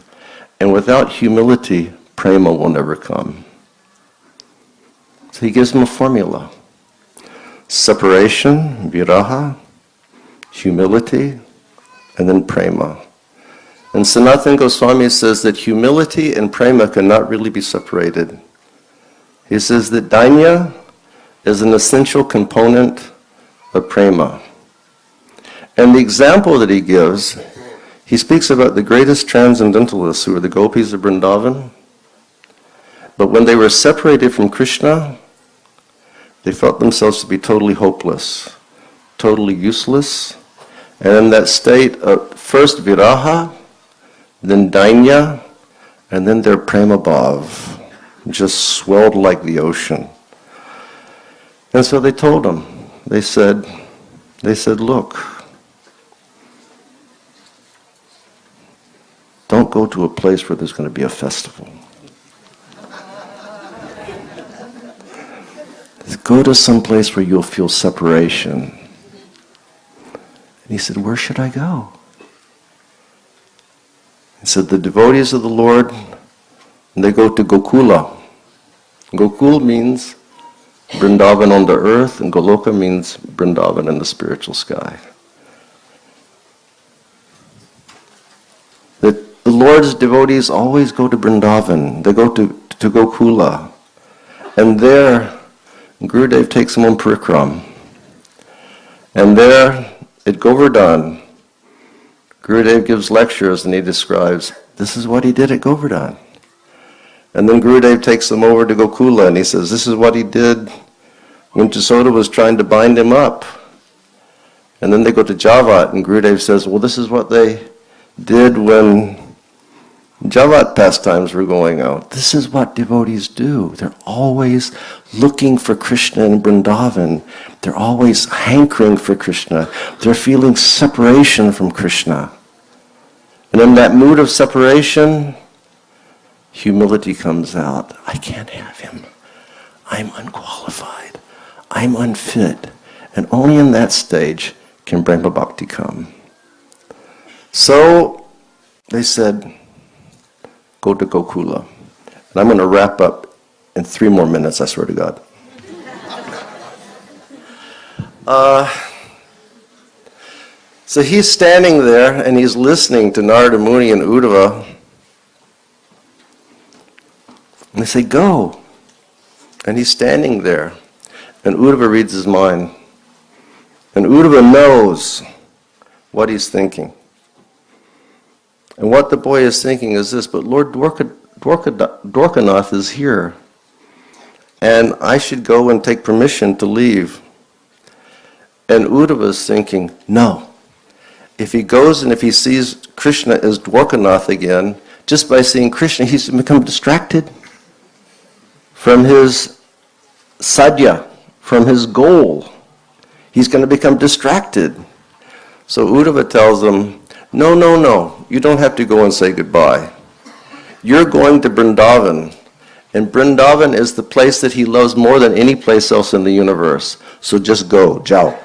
And without humility, prema will never come. So he gives them a formula. Separation, viraha, humility, and then prema. And Sanatana Goswami says that humility and prema cannot really be separated. He says that dainya is an essential component of prema. And the example that he gives, he speaks about the greatest transcendentalists who were the gopis of Vrindavan. But when they were separated from Krishna, they felt themselves to be totally hopeless, totally useless. And in that state of first viraha, then dainya, and then their prema bhav just swelled like the ocean. And so they told him, they said, look, don't go to a place where there's going to be a festival. Go to some place where you'll feel separation. And he said, where should I go? He said, the devotees of the Lord, they go to Gokula. Gokul means Vrindavan on the earth, and Goloka means Vrindavan in the spiritual sky. The Lord's devotees always go to Vrindavan. They go to Gokula. And there, Gurudev takes them on parikram. And there, at Govardhan, Gurudev gives lectures and he describes, this is what he did at Govardhan. And then Gurudev takes them over to Gokula, and he says, this is what he did when Jasoda was trying to bind him up. And then they go to Javat, and Gurudev says, well, this is what they did when Javat pastimes were going out. This is what devotees do. They're always looking for Krishna in Vrindavan. They're always hankering for Krishna. They're feeling separation from Krishna. And in that mood of separation, humility comes out. I can't have him. I'm unqualified. I'm unfit. And only in that stage can Brahma Bhakti come. So they said, go to Gokula. And I'm going to wrap up in 3 more minutes, I swear to God. So he's standing there and he's listening to Narada Muni and Uddhava. And they say, go. And he's standing there. And Uddhava reads his mind. And Uddhava knows what he's thinking. And what the boy is thinking is this, but Lord Dwarkanath is here. And I should go and take permission to leave. And Uddhava is thinking, no. If he goes and if he sees Krishna as Dwarkanath again, just by seeing Krishna, he's become distracted from his sadhya, from his goal. He's going to become distracted. So Uddhava tells him, no, you don't have to go and say goodbye. You're going to Vrindavan, and Vrindavan is the place that he loves more than any place else in the universe. So just go, jao.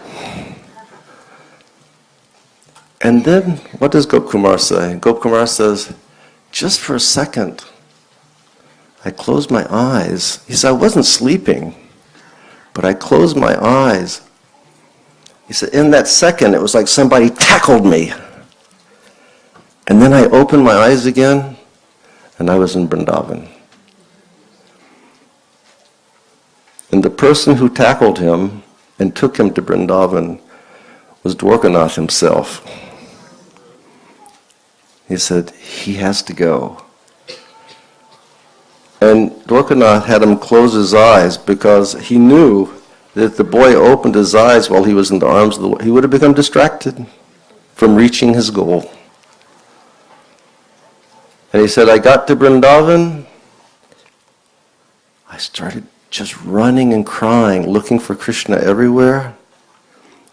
And then, what does Gopkumar say? Gopkumar says, just for a second, I closed my eyes. He said, I wasn't sleeping, but I closed my eyes. He said, in that second, it was like somebody tackled me. And then I opened my eyes again, and I was in Vrindavan. And the person who tackled him and took him to Vrindavan was Dwarkanath himself. He said, he has to go. And Dwarkanath had him close his eyes because he knew that if the boy opened his eyes while he was in the arms of the Lord, he would have become distracted from reaching his goal. And he said, I got to Vrindavan. I started just running and crying, looking for Krishna everywhere.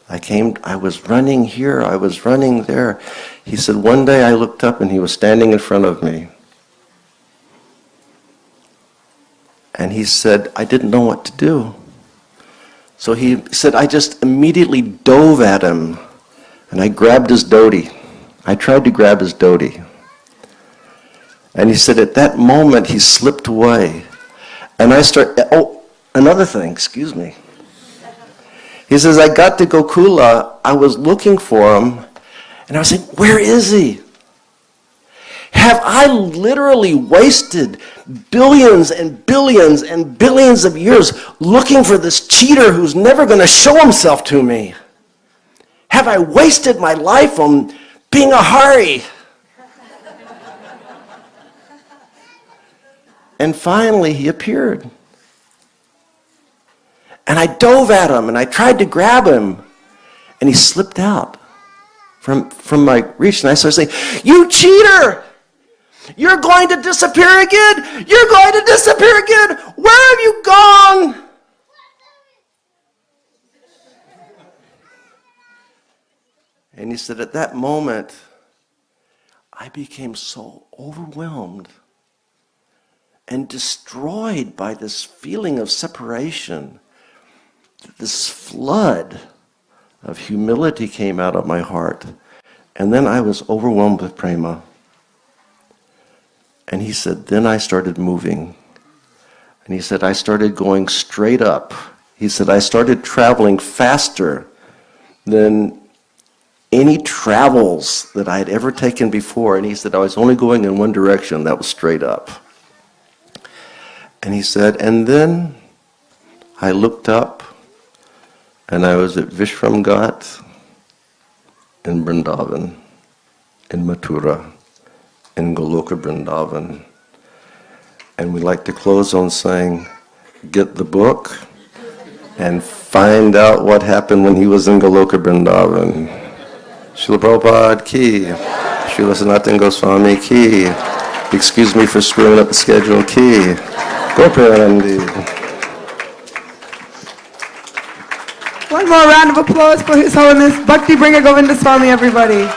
I was running here, I was running there. He said, one day I looked up and he was standing in front of me. And he said, I didn't know what to do. So he said, I just immediately dove at him and I grabbed his dhoti. I tried to grab his dhoti. And he said, at that moment he slipped away. And I another thing, excuse me. He says, I got to Gokula, I was looking for him, and I was saying, where is he? Have I literally wasted billions and billions and billions of years looking for this cheater who's never going to show himself to me? Have I wasted my life on being a Hari? And finally he appeared. And I dove at him and I tried to grab him. And he slipped out from my reach. And I started saying, you cheater! You're going to disappear again! You're going to disappear again! Where have you gone? And he said, at that moment, I became so overwhelmed and destroyed by this feeling of separation. This flood of humility came out of my heart. And then I was overwhelmed with prema. And he said, then I started moving. And he said, I started going straight up. He said, I started traveling faster than any travels that I had ever taken before. And he said, I was only going in one direction, that was straight up. And he said, and then I looked up, and I was at Vishramghat, in And we like to close on saying, get the book and find out what happened when he was in Goloka Vrindavan. Srila Prabhupada ki, Srila Sanatana Goswami ki, excuse me for screwing up the schedule ki, Gopiranandi. One more round of applause for His Holiness Bhakti Bringer Govinda Swami, everybody.